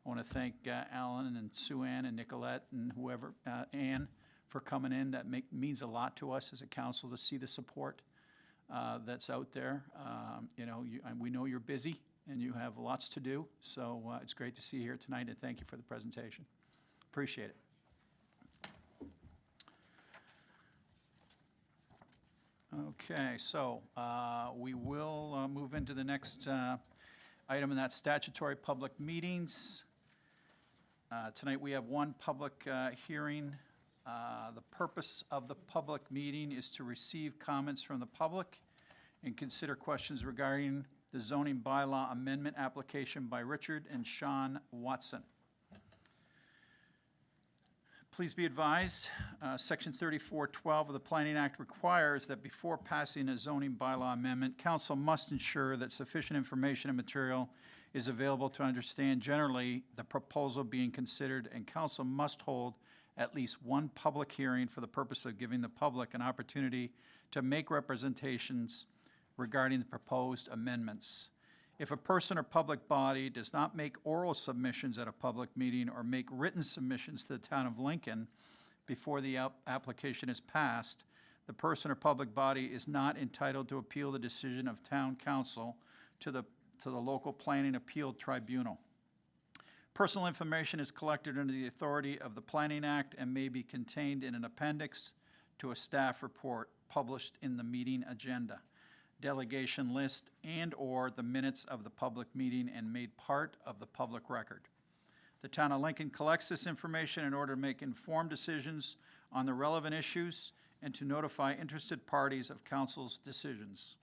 I want to thank Alan and Sue-Ann and Nicolette and whoever, Ann, for coming in. That means a lot to us as a council to see the support that's out there. We know you're busy and you have lots to do, so it's great to see you here tonight, and thank you for the presentation. Appreciate it. Okay, so we will move into the next item, and that's statutory public meetings. Tonight we have one public hearing. The purpose of the public meeting is to receive comments from the public and consider questions regarding the zoning bylaw amendment application by Richard and Sean Watson. Please be advised, Section 3412 of the Planning Act requires that before passing a zoning bylaw amendment, council must ensure that sufficient information and material is available to understand generally the proposal being considered, and council must hold at least one public hearing for the purpose of giving the public an opportunity to make representations regarding the proposed amendments. If a person or public body does not make oral submissions at a public meeting or make written submissions to the town of Lincoln before the application is passed, the person or public body is not entitled to appeal the decision of town council to the local planning appeal tribunal. Personal information is collected under the authority of the Planning Act and may be contained in an appendix to a staff report published in the meeting agenda, delegation list, and/or the minutes of the public meeting and made part of the public record. The town of Lincoln collects this information in order to make informed decisions on the relevant issues and to notify interested parties of council's decisions.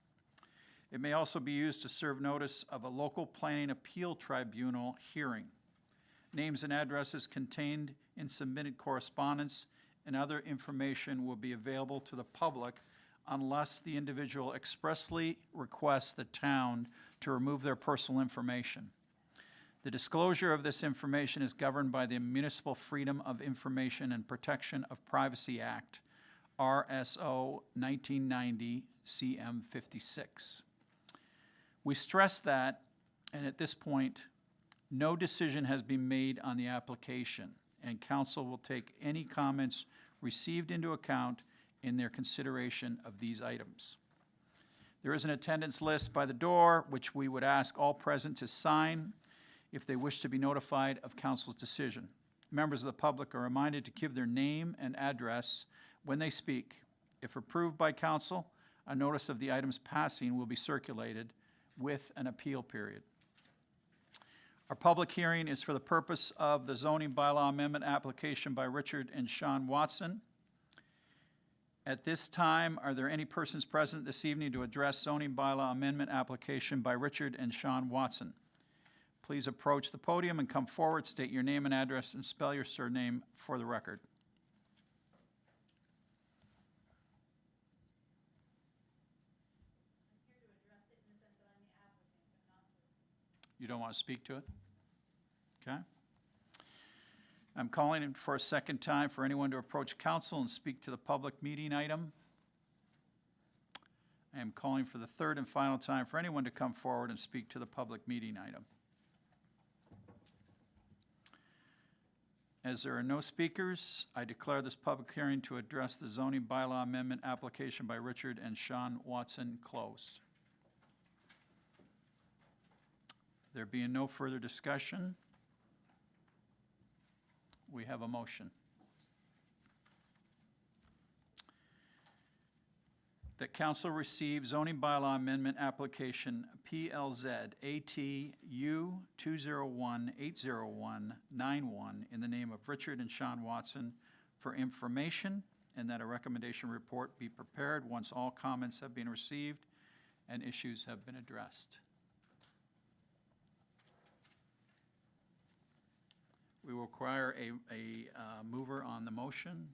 It may also be used to serve notice of a local planning appeal tribunal hearing. Names and addresses contained in submitted correspondence and other information will be available to the public unless the individual expressly requests the town to remove their personal information. The disclosure of this information is governed by the Municipal Freedom of Information and Protection of Privacy Act, RSO 1990 CM 56. We stress that, and at this point, no decision has been made on the application, and council will take any comments received into account in their consideration of these items. There is an attendance list by the door, which we would ask all present to sign if they wish to be notified of council's decision. Members of the public are reminded to give their name and address when they speak. If approved by council, a notice of the items passing will be circulated with an appeal period. Our public hearing is for the purpose of the zoning bylaw amendment application by Richard and Sean Watson. At this time, are there any persons present this evening to address zoning bylaw amendment application by Richard and Sean Watson? Please approach the podium and come forward, state your name and address, and spell your surname for the record. You don't want to speak to it? Okay. I'm calling in for a second time for anyone to approach council and speak to the public meeting item. I am calling for the third and final time for anyone to come forward and speak to the public meeting item. As there are no speakers, I declare this public hearing to address the zoning bylaw amendment application by Richard and Sean Watson closed. There being no further discussion, we have a motion. That council receive zoning bylaw amendment application PLZ ATU 201-80191 in the name of Richard and Sean Watson for information, and that a recommendation report be prepared once all comments have been received and issues have been addressed. We will require a mover on the motion.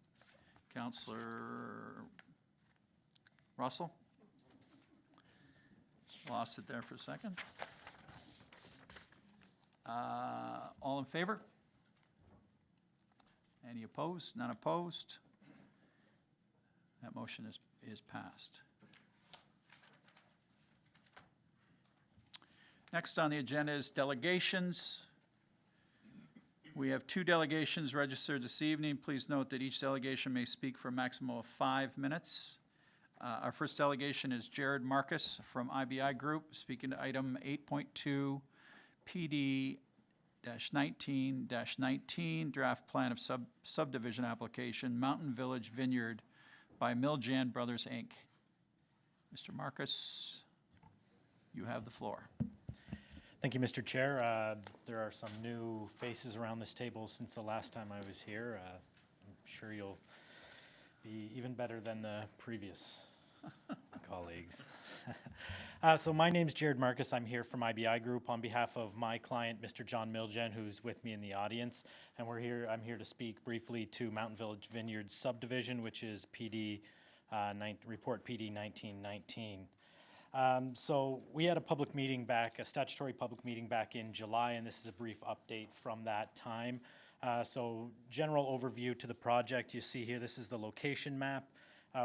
Councillor Russell? Lost it there for a second. All in favor? Any opposed? None opposed? That motion is passed. Next on the agenda is delegations. We have 2 delegations registered this evening. Please note that each delegation may speak for a maximum of 5 minutes. Our first delegation is Jared Marcus from IBI Group, speaking to item 8.2 PD-19-19, draft plan of subdivision application, Mountain Village Vineyard by Miljan Brothers, Inc. Mr. Marcus, you have the floor. Thank you, Mr. Chair. There are some new faces around this table since the last time I was here. I'm sure you'll be even better than the previous colleagues. So my name's Jared Marcus. I'm here from IBI Group on behalf of my client, Mr. John Miljan, who's with me in the audience. And I'm here to speak briefly to Mountain Village Vineyard subdivision, which is report PD 1919. So we had a statutory public meeting back in July, and this is a brief update from that time. So general overview to the project, you see here, this is the location map.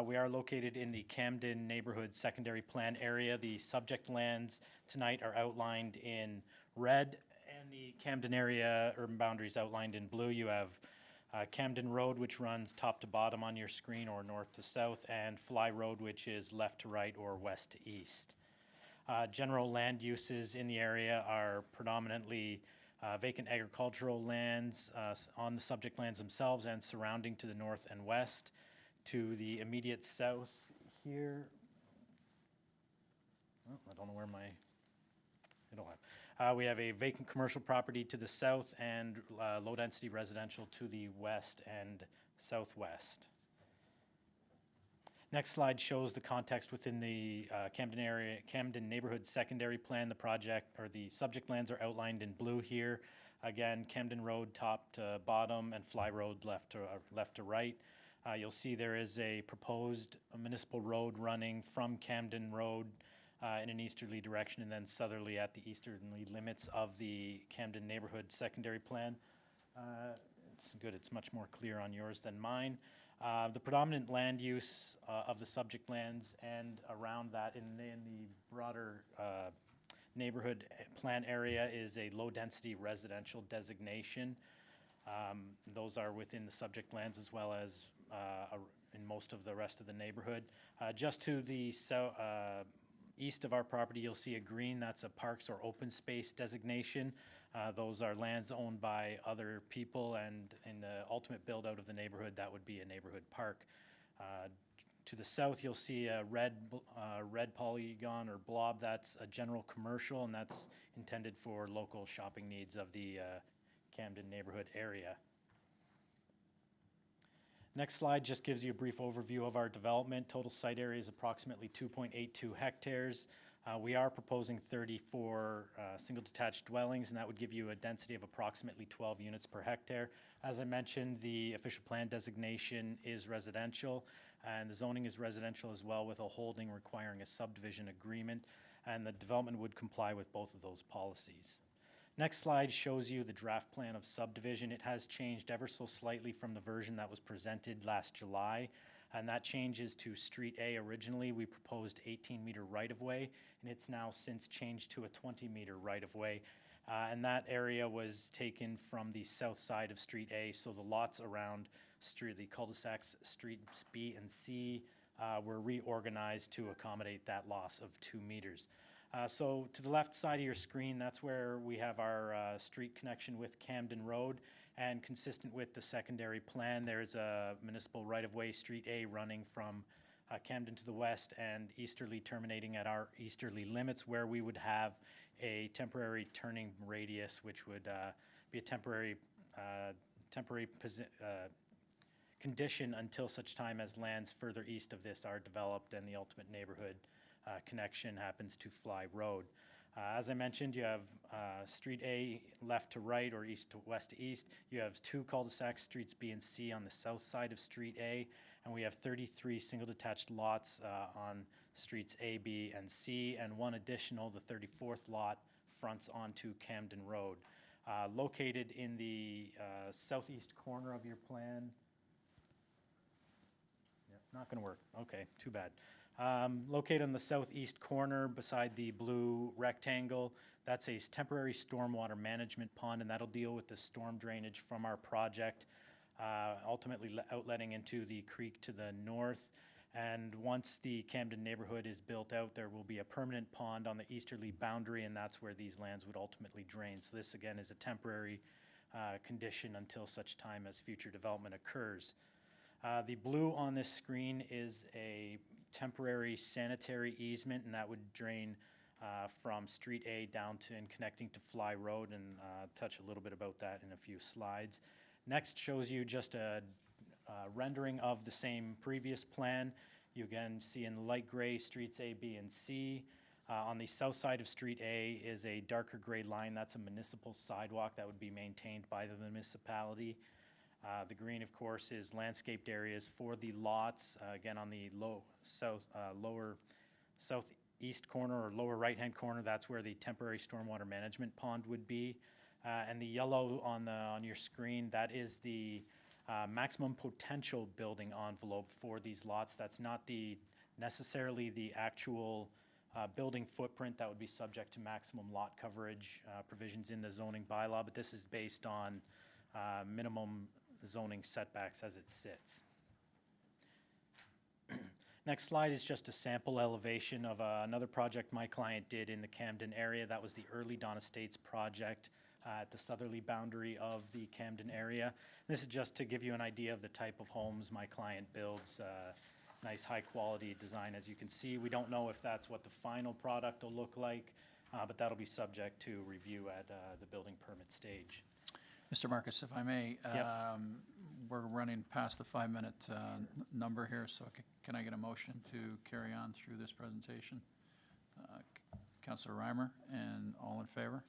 We are located in the Camden Neighborhood Secondary Plan area. The subject lands tonight are outlined in red, and the Camden area urban boundaries outlined in blue. You have Camden Road, which runs top to bottom on your screen, or north to south, and Fly Road, which is left to right or west to east. General land uses in the area are predominantly vacant agricultural lands on the subject lands themselves and surrounding to the north and west. To the immediate south here, I don't know where we have a vacant commercial property to the south and low-density residential to the west and southwest. Next slide shows the context within the Camden Neighborhood Secondary Plan. The project, or the subject lands, are outlined in blue here. Again, Camden Road top to bottom and Fly Road left to right. You'll see there is a proposed municipal road running from Camden Road in an easterly direction and then southerly at the easterly limits of the Camden Neighborhood Secondary Plan. It's good, it's much more clear on yours than mine. The predominant land use of the subject lands and around that in the broader neighborhood plan area is a low-density residential designation. Those are within the subject lands as well as in most of the rest of the neighborhood. Just to the east of our property, you'll see a green, that's a parks or open space designation. Those are lands owned by other people, and in the ultimate build-out of the neighborhood, that would be a neighborhood park. To the south, you'll see a red polygon or blob. That's a general commercial, and that's intended for local shopping needs of the Camden neighborhood area. Next slide just gives you a brief overview of our development. Total site area is approximately 2.82 hectares. We are proposing 34 single detached dwellings, and that would give you a density of approximately 12 units per hectare. As I mentioned, the official plan designation is residential, and the zoning is residential as well, with a holding requiring a subdivision agreement, and the development would comply with both of those policies. Next slide shows you the draft plan of subdivision. It has changed ever so slightly from the version that was presented last July, and that changes to Street A. Originally, we proposed 18-meter right-of-way, and it's now since changed to a 20-meter right-of-way. And that area was taken from the south side of Street A, so the lots around the cul-de-sacs, Streets B and C, were reorganized to accommodate that loss of 2 meters. So to the left side of your screen, that's where we have our street connection with Camden Road, and consistent with the secondary plan, there's a municipal right-of-way, Street A, running from Camden to the west and easterly terminating at our easterly limits, where we would have a temporary turning radius, which would be a temporary condition until such time as lands further east of this are developed and the ultimate neighborhood connection happens to Fly Road. As I mentioned, you have Street A left to right or east to west to east. You have 2 cul-de-sacs, Streets B and C, on the south side of Street A, and we have 33 single detached lots on Streets A, B, and C, and one additional, the 34th lot, fronts onto Camden Road. Located in the southeast corner of your plan. Yeah, not going to work. Okay, too bad. Located on the southeast corner beside the blue rectangle, that's a temporary stormwater management pond, and that'll deal with the storm drainage from our project, ultimately outletting into the creek to the north. And once the Camden neighborhood is built out, there will be a permanent pond on the easterly boundary, and that's where these lands would ultimately drain. So this, again, is a temporary condition until such time as future development occurs. The blue on this screen is a temporary sanitary easement, and that would drain from Street A down to and connecting to Fly Road, and touch a little bit about that in a few slides. Next shows you just a rendering of the same previous plan. You again see in light gray Streets A, B, and C. On the south side of Street A is a darker gray line. That's a municipal sidewalk that would be maintained by the municipality. The green, of course, is landscaped areas for the lots. Again, on the lower southeast corner or lower right-hand corner, that's where the temporary stormwater management pond would be. And the yellow on your screen, that is the maximum potential building envelope for these lots. That's not necessarily the actual building footprint that would be subject to maximum lot coverage provisions in the zoning bylaw, but this is based on minimum zoning setbacks as it sits. Next slide is just a sample elevation of another project my client did in the Camden area. That was the Early Dawn Estates project at the southerly boundary of the Camden area. This is just to give you an idea of the type of homes my client builds. Nice high quality design. As you can see, we don't know if that's what the final product will look like, but that'll be subject to review at the building permit stage. Mr. Marcus, if I may, Yep. we're running past the 5-minute number here, so can I get a motion to carry on through this presentation? Councilor Reimer, and all in favor?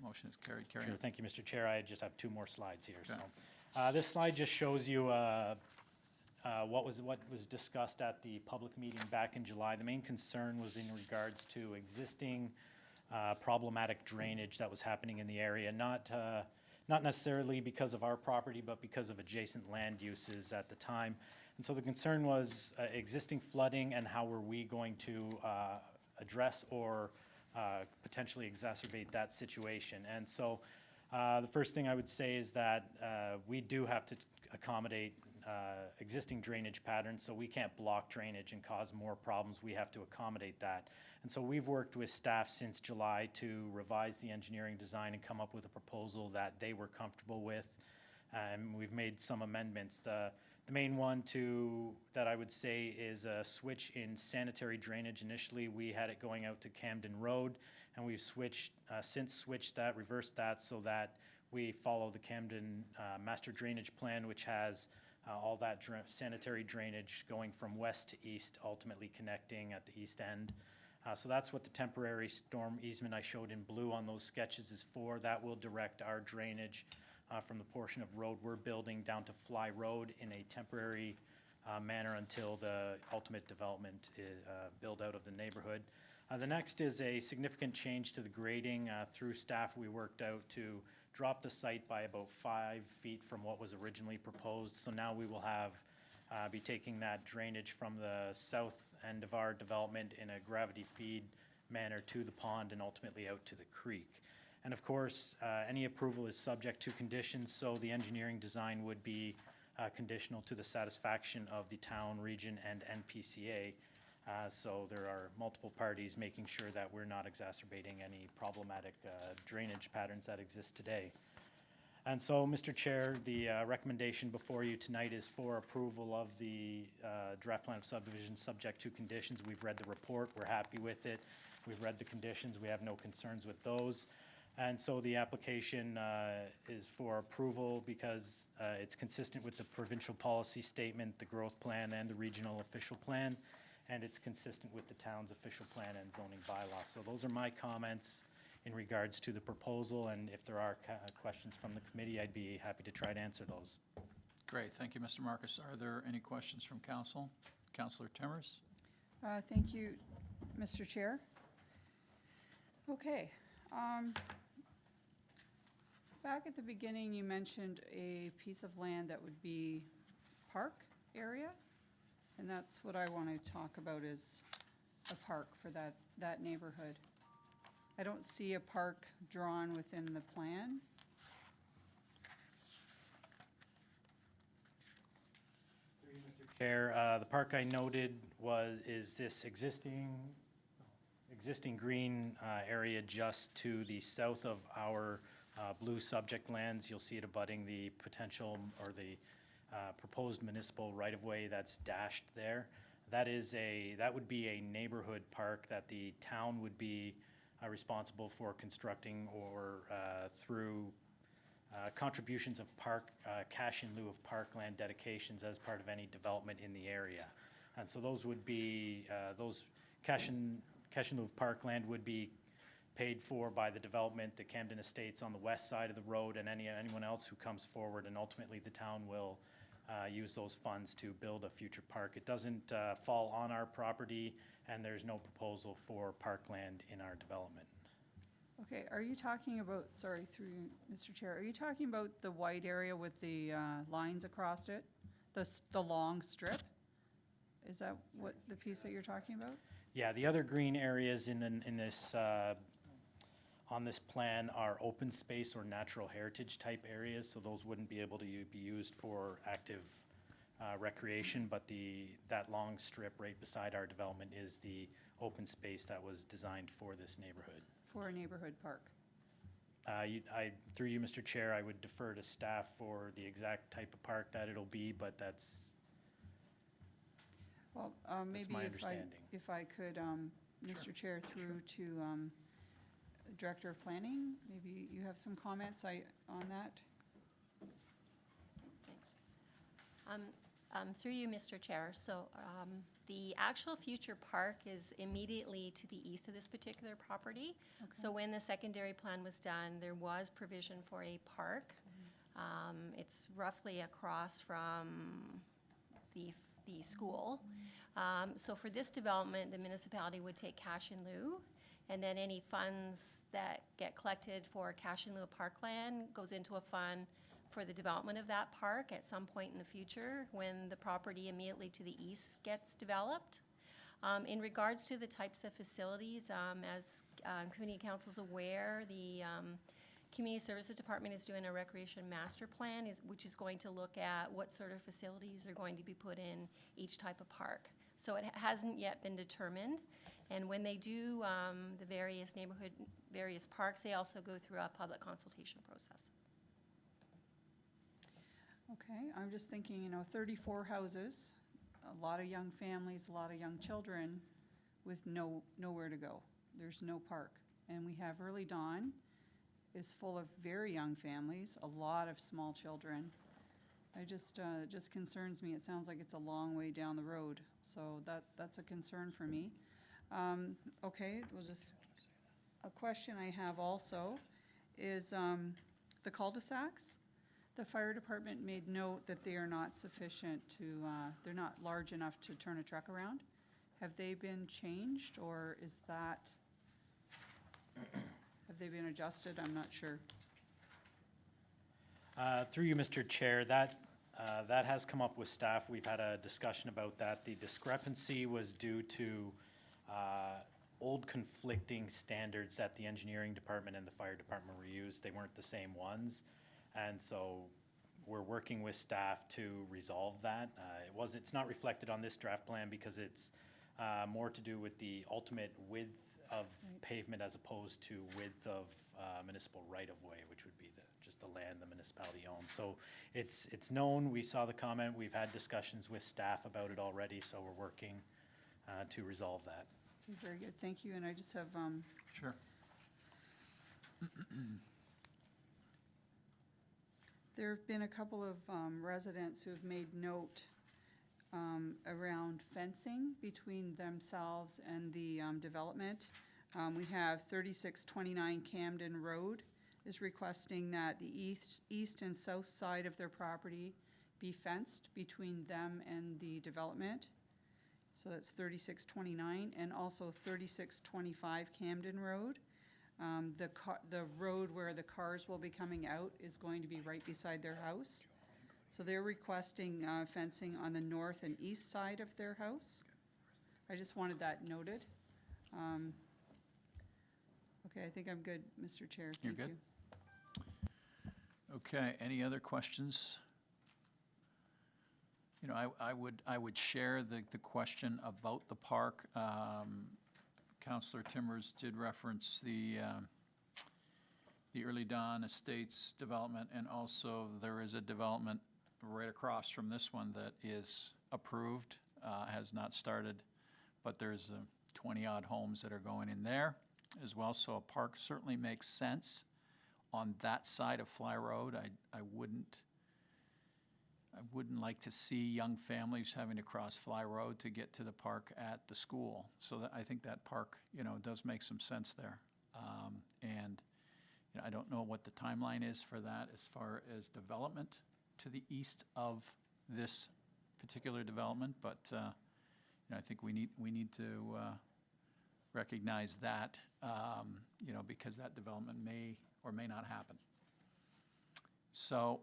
Motion is carried. Carry Sure, on. thank you, Mr. Chair. I just have 2 more slides here. Okay. So, this slide just shows you what was discussed at the public meeting back in July. The main concern was in regards to existing problematic drainage that was happening in the area, not necessarily because of our property, but because of adjacent land uses at the time. And so the concern was existing flooding, and how were we going to address or potentially exacerbate that situation. And so The first thing I would say is that we do have to accommodate existing drainage patterns, so we can't block drainage and cause more problems. We have to accommodate that. And so we've worked with staff since July to revise the engineering design and come up with a proposal that they were comfortable with. And we've made some amendments. The main one that I would say is a switch in sanitary drainage. Initially, we had it going out to Camden Road, and we've since switched that, reversed that, so that we follow the Camden Master Drainage Plan, which has all that sanitary drainage going from west to east, ultimately connecting at the east end. So that's what the temporary storm easement I showed in blue on those sketches is for. That will direct our drainage from the portion of road we're building down to Fly Road in a temporary manner until the ultimate development build out of the neighborhood. The next is a significant change to the grading. Through staff, we worked out to drop the site by about 5 feet from what was originally proposed. So now we will be taking that drainage from the south end of our development in a gravity feed manner to the pond and ultimately out to the creek. And of course, any approval is subject to conditions, so the engineering design would be conditional to the satisfaction of the town, region, and NPCA. So there are multiple parties making sure that we're not exacerbating any problematic drainage patterns that exist today. And so, Mr. Chair, the recommendation before you tonight is for approval of the draft plan of subdivision subject to conditions. We've read the report. We're happy with it. We've read the conditions. We have no concerns with those. And so the application is for approval because it's consistent with the provincial policy statement, the growth plan, and the regional official plan, and it's consistent with the town's official plan and zoning bylaws. So those are my comments in regards to the proposal, and if there are questions from the committee, I'd be happy to try to answer those. Great, thank you, Mr. Marcus. Are there any questions from council? Councillor Timmers? Thank you, Mr. Chair. Okay. Back at the beginning, you mentioned a piece of land that would be park area, and that's what I want to talk about is a park for that neighborhood. I don't see a park drawn within the plan. Chair, the park I noted is this existing green area just to the south of our blue subject lands. You'll see it abutting the potential or the proposed municipal right-of-way that's dashed there. That would be a neighborhood park that the town would be responsible for constructing or through contributions of cash in lieu of parkland dedications as part of any development in the area. And so those would be, those cash in lieu of parkland would be paid for by the development, the Camden Estates on the west side of the road, and anyone else who comes forward, and ultimately the town will use those funds to build a future park. It doesn't fall on our property, and there's no proposal for parkland in our development. Okay, are you talking about, sorry, through you, Mr. Chair, are you talking about the white area with the lines across it? The long strip? Is that what the piece that you're talking about? Yeah, the other green areas in this on this plan are open space or natural heritage type areas, so those wouldn't be able to be used for active recreation, but that long strip right beside our development is the open space that was designed for this neighborhood. For a neighborhood park? Through you, Mr. Chair, I would defer to staff for the exact type of park that it'll be, but that's Well, maybe my understanding. if I could, Mr. Chair, through to Director of Planning, maybe you have some comments on that? Thanks. Through you, Mr. Chair. So the actual future park is immediately to the east of this particular property. Okay. So when the secondary plan was done, there was provision for a park. It's roughly across from the school. So for this development, the municipality would take cash in lieu, and then any funds that get collected for cash in lieu of parkland goes into a fund for the development of that park at some point in the future when the property immediately to the east gets developed. In regards to the types of facilities, as Community Council is aware, the Community Services Department is doing a recreation master plan, which is going to look at what sort of facilities are going to be put in each type of park. So it hasn't yet been determined. And when they do the various various parks, they also go through a public consultation process. Okay, I'm just thinking, 34 houses, a lot of young families, a lot of young children with nowhere to go. There's no park. And we have Early Dawn is full of very young families, a lot of small children. It just concerns me. It sounds like it's a long way down the road. So that's a concern for me. Okay, a question I have also is the cul-de-sacs. The fire department made note that they are not sufficient to, they're not large enough to turn a truck around. Have they been changed, or is that, have they been adjusted? I'm not sure. Through you, Mr. Chair, that has come up with staff. We've had a discussion about that. The discrepancy was due to old conflicting standards that the engineering department and the fire department were used. They weren't the same ones. And so we're working with staff to resolve that. It's not reflected on this draft plan because it's more to do with the ultimate width of pavement as opposed to width of municipal right-of-way, which would be just the land the municipality owns. So it's known, we saw the comment, we've had discussions with staff about it already, so we're working to resolve that. Okay, very good, thank you. And I just have, Sure. there have been a couple of residents who have made note around fencing between themselves and the development. We have 3629 Camden Road is requesting that the east and south side of their property be fenced between them and the development. So that's 3629, and also 3625 Camden Road. The road where the cars will be coming out is going to be right beside their house. So they're requesting fencing on the north and east side of their house. I just wanted that noted. Okay, I think I'm good, Mr. Chair. You're Thank good? you. Okay, any other questions? I would share the question about the park. Councillor Timmers did reference the Early Dawn Estates development, and also there is a development right across from this one that is approved, has not started, but there's 20-odd homes that are going in there as well, so a park certainly makes sense on that side of Fly Road. I wouldn't like to see young families having to cross Fly Road to get to the park at the school. So I think that park, does make some sense there. And I don't know what the timeline is for that as far as development to the east of this particular development, but I think we need to recognize that, because that development may or may not happen. So,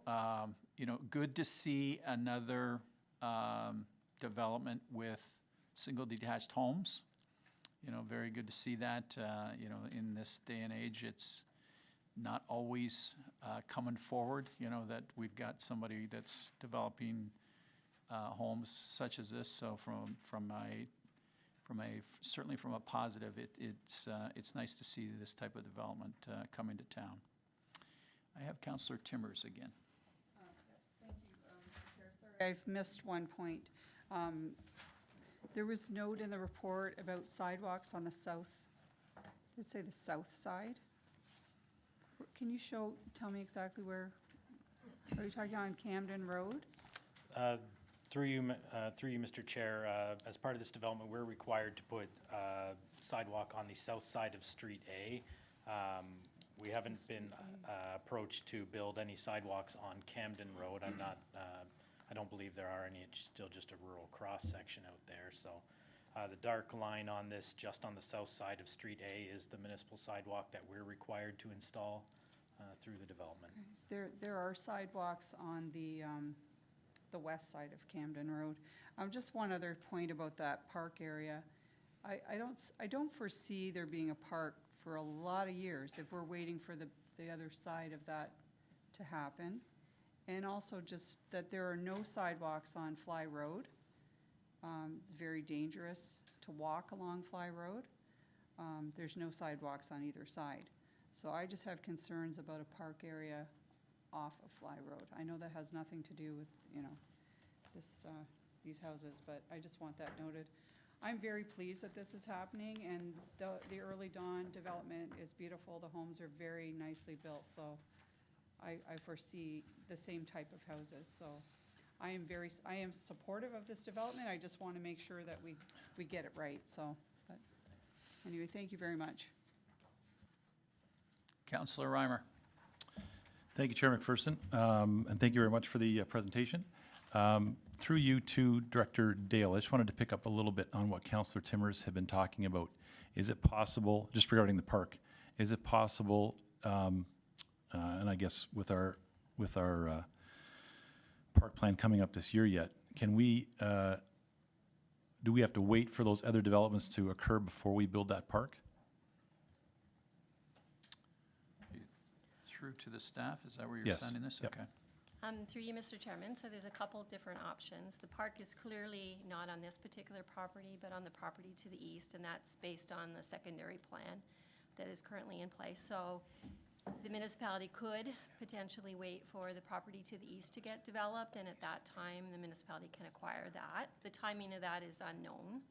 good to see another development with single detached homes. Very good to see that. In this day and age, it's not always coming forward, that we've got somebody that's developing homes such as this. So certainly from a positive, it's nice to see this type of development come into town. I have Councillor Timmers again. Yes, thank you, Mr. Chair. Sorry, I've missed one point. There was note in the report about sidewalks on the south, did it say the south side? Can you tell me exactly where, are you talking on Camden Road? Through you, Mr. Chair, as part of this development, we're required to put sidewalk on the south side of Street A. We haven't been approached to build any sidewalks on Camden Road. I don't believe there are any. It's still just a rural cross section out there. So the dark line on this, just on the south side of Street A, is the municipal sidewalk that we're required to install through the development. There are sidewalks on the west side of Camden Road. Just one other point about that park area. I don't foresee there being a park for a lot of years if we're waiting for the other side of that to happen. And also just that there are no sidewalks on Fly Road. It's very dangerous to walk along Fly Road. There's no sidewalks on either side. So I just have concerns about a park area off of Fly Road. I know that has nothing to do with, you know, this, these houses, but I just want that noted. I'm very pleased that this is happening, and the Early Dawn development is beautiful. The homes are very nicely built, so I foresee the same type of houses. So I am supportive of this development. I just want to make sure that we get it right, so. But anyway, thank you very much. Councillor Reimer. Thank you, Chair McPherson, and thank you very much for the presentation. Through you to Director Dale, I just wanted to pick up a little bit on what Councillor Timmers had been talking about. Is it possible, just regarding the park, is it possible, and I guess with our park plan coming up this year yet, can we, do we have to wait for those other developments to occur before we build that park? Through to the staff, is that where you're Yes. sending this? Yep. Okay. Through you, Mr. Chairman, so there's a couple different options. The park is clearly not on this particular property, but on the property to the east, and that's based on the secondary plan that is currently in place. So the municipality could potentially wait for the property to the east to get developed, and at that time, the municipality can acquire that. The timing of that is unknown.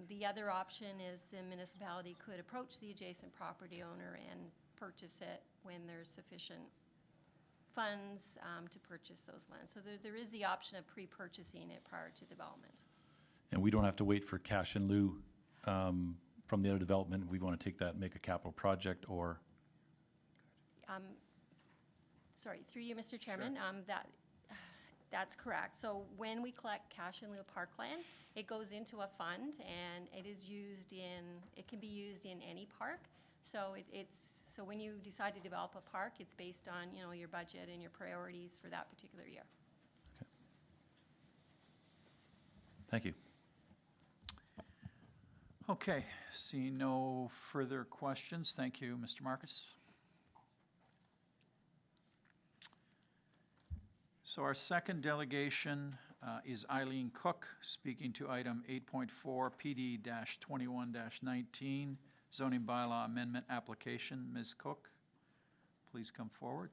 The other option is the municipality could approach the adjacent property owner and purchase it when there's sufficient funds to purchase those lands. So there is the option of pre-purchasing it prior to development. And we don't have to wait for cash in lieu from the other development if we want to take that and make a capital project, or? Sorry, through you, Mr. Chairman, that's correct. So when we collect cash in lieu of parkland, it goes into a fund, and it is used it can be used in any park. So so when you decide to develop a park, it's based on, you know, your budget and your priorities for that particular year. Okay. Thank you. Okay, seeing no further questions, thank you, Mr. Marcus. So our second delegation is Eileen Cook, speaking to item 8.4 PD-21-19, zoning bylaw amendment application. Ms. Cook, please come forward.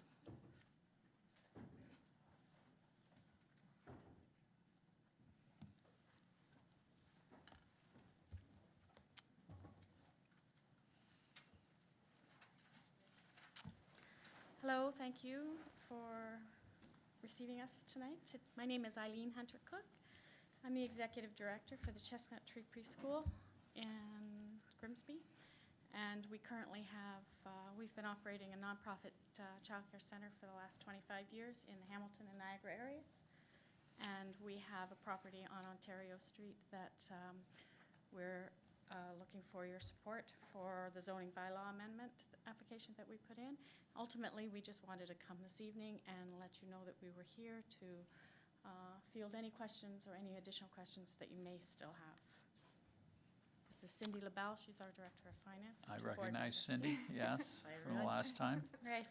Hello, thank you for receiving us tonight. My name is Eileen Hunter Cook. I'm the Executive Director for the Chestnut Tree Preschool in Grimsby. And we currently have, we've been operating a nonprofit childcare center for the last 25 years in the Hamilton and Niagara areas. And we have a property on Ontario Street that we're looking for your support for the zoning bylaw amendment application that we put in. Ultimately, we just wanted to come this evening and let you know that we were here to field any questions or any additional questions that you may still have. This is Cindy LaBelle. She's our Director of Finance. I which board recognize members- Cindy, yes, from the Really? last time. Right.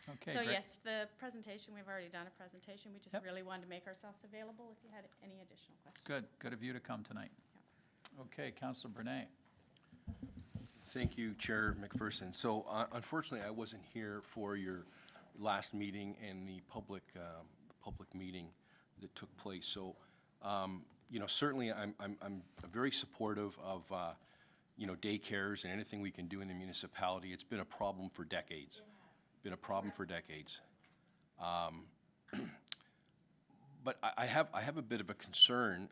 Okay, So great. yes, the presentation, we've already done a presentation. We just Yep. really wanted to make ourselves available if you had any additional questions. Good, good of you to come tonight. Okay, Councillor Brunei. Thank you, Chair McPherson. So unfortunately, I wasn't here for your last meeting and the public meeting that took place. So, you know, certainly I'm very supportive of, you know, daycares and anything we can do in the municipality. It's been a problem for decades. Been a problem for decades. But I have a bit of a concern,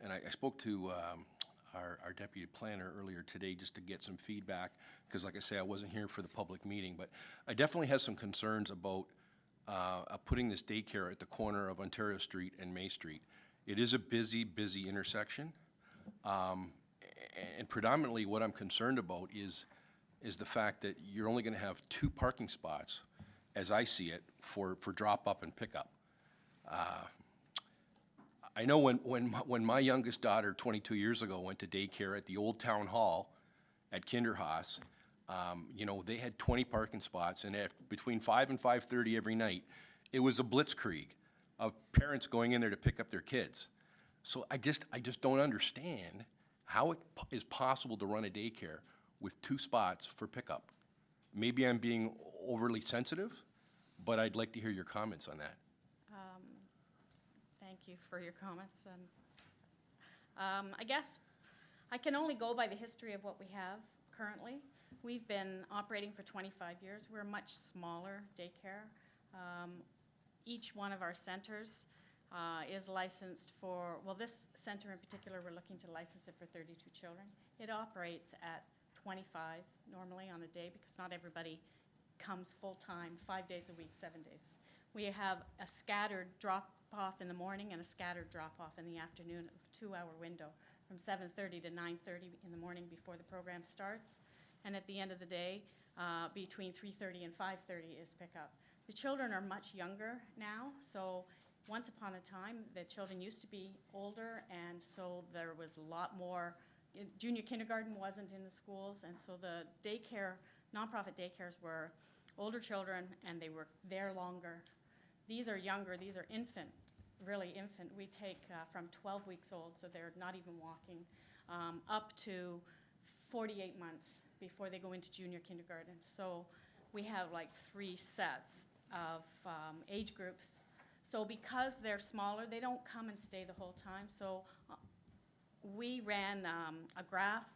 and I spoke to our deputy planner earlier today just to get some feedback, because like I say, I wasn't here for the public meeting, but I definitely have some concerns about putting this daycare at the corner of Ontario Street and May Street. It is a busy intersection, and predominantly what I'm concerned about is the fact that you're only going to have 2 parking spots, as I see it, for drop-up and pickup. I know when my youngest daughter, 22 years ago, went to daycare at the old town hall at Kinderhaus, you know, they had 20 parking spots, and at between 5 and 5:30 every night, it was a blitzkrieg of parents going in there to pick up their kids. So I just don't understand how it is possible to run a daycare with 2 spots for pickup. Maybe I'm being overly sensitive, but I'd like to hear your comments on that. Thank you for your comments. And I guess I can only go by the history of what we have currently. We've been operating for 25 years. We're a much smaller daycare. Each one of our centers is licensed for, well, this center in particular, we're looking to license it for 32 children. It operates at 25 normally on a day because not everybody comes full-time, 5 days a week, 7 days. We have a scattered drop-off in the morning and a scattered drop-off in the afternoon, a 2-hour window from 7:30 to 9:30 in the morning before the program starts. And at the end of the day, between 3:30 and 5:30 is pickup. The children are much younger now, so once upon a time, the children used to be older, and so there was a lot more. Junior kindergarten wasn't in the schools, and so the daycare, nonprofit daycares were older children, and they were there longer. These are younger, these are infant, really infant. We take from 12 weeks old, so they're not even walking, up to 48 months before they go into junior kindergarten. So we have like 3 sets of age groups. So because they're smaller, they don't come and stay the whole time. So we ran a graph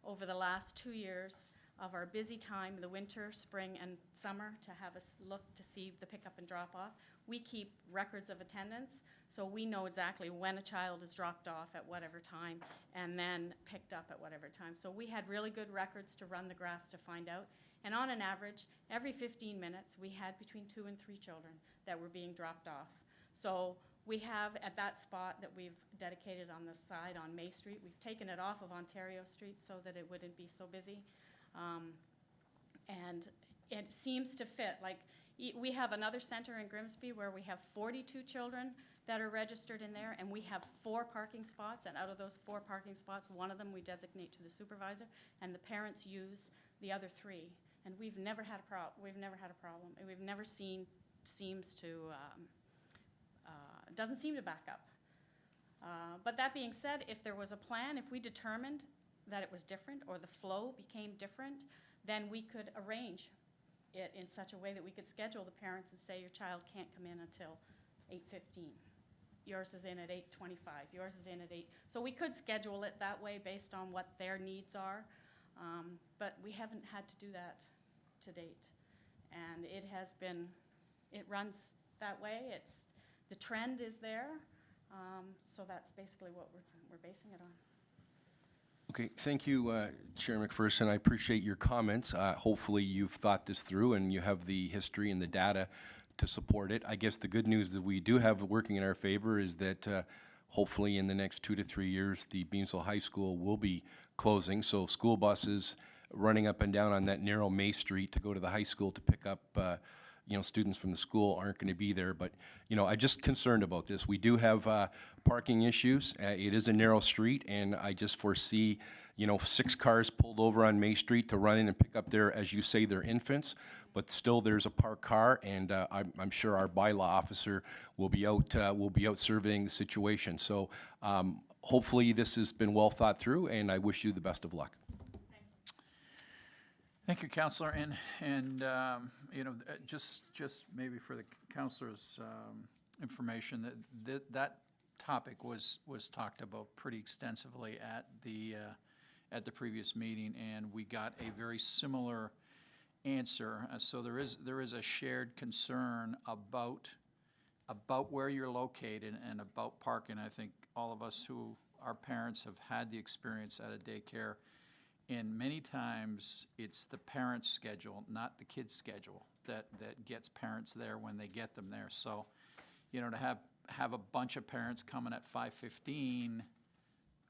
over the last 2 years of our busy time, the winter, spring, and summer, to have us look to see the pickup and drop-off. We keep records of attendance, so we know exactly when a child is dropped off at whatever time and then picked up at whatever time. So we had really good records to run the graphs to find out. And on an average, every 15 minutes, we had between 2 and 3 children that were being dropped off. So we have at that spot that we've dedicated on the side on May Street, we've taken it off of Ontario Street so that it wouldn't be so busy. And it seems to fit. Like, we have another center in Grimsby where we have 42 children that are registered in there, and we have 4 parking spots, and out of those 4 parking spots, one of them we designate to the supervisor, and the parents use the other 3. And we've never had a problem. And we've never doesn't seem to back up. But that being said, if there was a plan, if we determined that it was different or the flow became different, then we could arrange it in such a way that we could schedule the parents and say your child can't come in until 8:15. Yours is in at 8:25. Yours is in at 8. So we could schedule it that way based on what their needs are, but we haven't had to do that to date. And it runs that way. The trend is there, so that's basically what we're basing it on. Okay, thank you, Chair McPherson. I appreciate your comments. Hopefully you've thought this through and you have the history and the data to support it. I guess the good news that we do have working in our favor is that hopefully in the next 2 to 3 years, the Beamsville High School will be closing. So school buses running up and down on that narrow May Street to go to the high school to pick up students from the school aren't going to be there. But, I'm just concerned about this. We do have parking issues. It is a narrow street, and I just foresee, 6 cars pulled over on May Street to run in and pick up their, as you say, their infants. But still, there's a parked car, and I'm sure our bylaw officer will be out surveying the situation. So hopefully this has been well thought through, and I wish you the best of luck. Thank you, Councillor. And just maybe for the councillor's information, that topic was talked about pretty extensively at the previous meeting, and we got a very similar answer. So there is a shared concern about where you're located and about parking. I think all of us who are parents have had the experience at a daycare. And many times, it's the parent's schedule, not the kid's schedule, that gets parents there when they get them there. So, to have a bunch of parents coming at 5:15,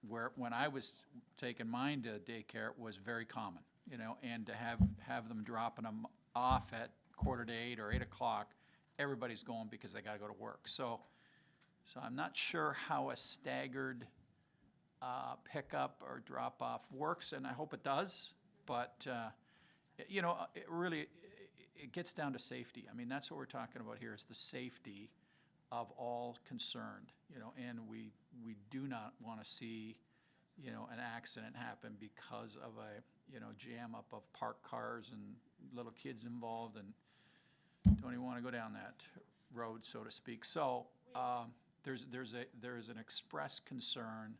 when I was taking mine to daycare, it was very common, and to have them dropping them off at 7:45 or 8 o'clock, everybody's going because they got to go to work. So I'm not sure how a staggered pickup or drop-off works, and I hope it does. But, it really, it gets down to safety. I mean, that's what we're talking about here, is the safety of all concerned, and we do not want to see, an accident happen because of a, jam up of parked cars and little kids involved, and don't even want to go down that road, so to speak. So, there is an express concern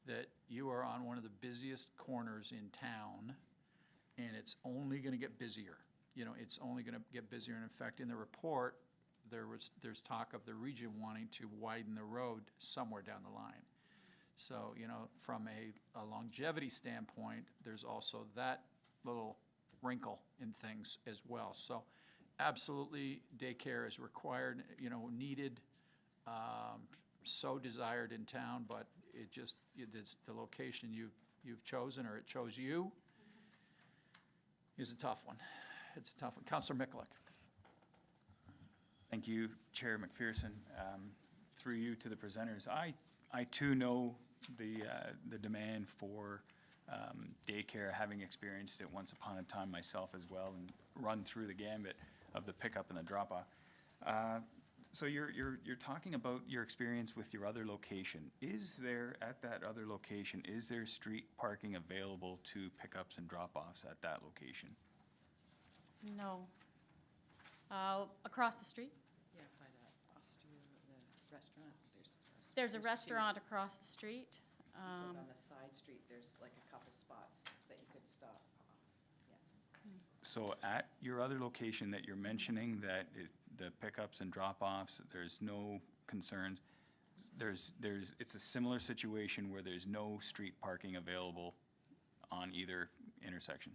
that you are on one of the busiest corners in town, and it's only going to get busier. It's only going to get busier. And in fact, in the report, there's talk of the region wanting to widen the road somewhere down the line. So, from a longevity standpoint, there's also that little wrinkle in things as well. So absolutely, daycare is required, needed, so desired in town, but it's the location you've chosen, or it chose you, is a tough one. It's a tough one. Councillor Mikulik. Thank you, Chair McPherson. Through you to the presenters, I too know the demand for daycare, having experienced it once upon a time myself as well, and run through the gambit of the pickup and the drop-off. So you're talking about your experience with your other location. Is there, at that other location, is there street parking available to pickups and drop-offs at that location? No. Across the street? Yeah, by the restaurant, There's a restaurant across the street. on the side street, there's like a couple spots that you could stop. Yes. So at your other location that you're mentioning, that the pickups and drop-offs, there's no concerns, it's a similar situation where there's no street parking available on either intersection?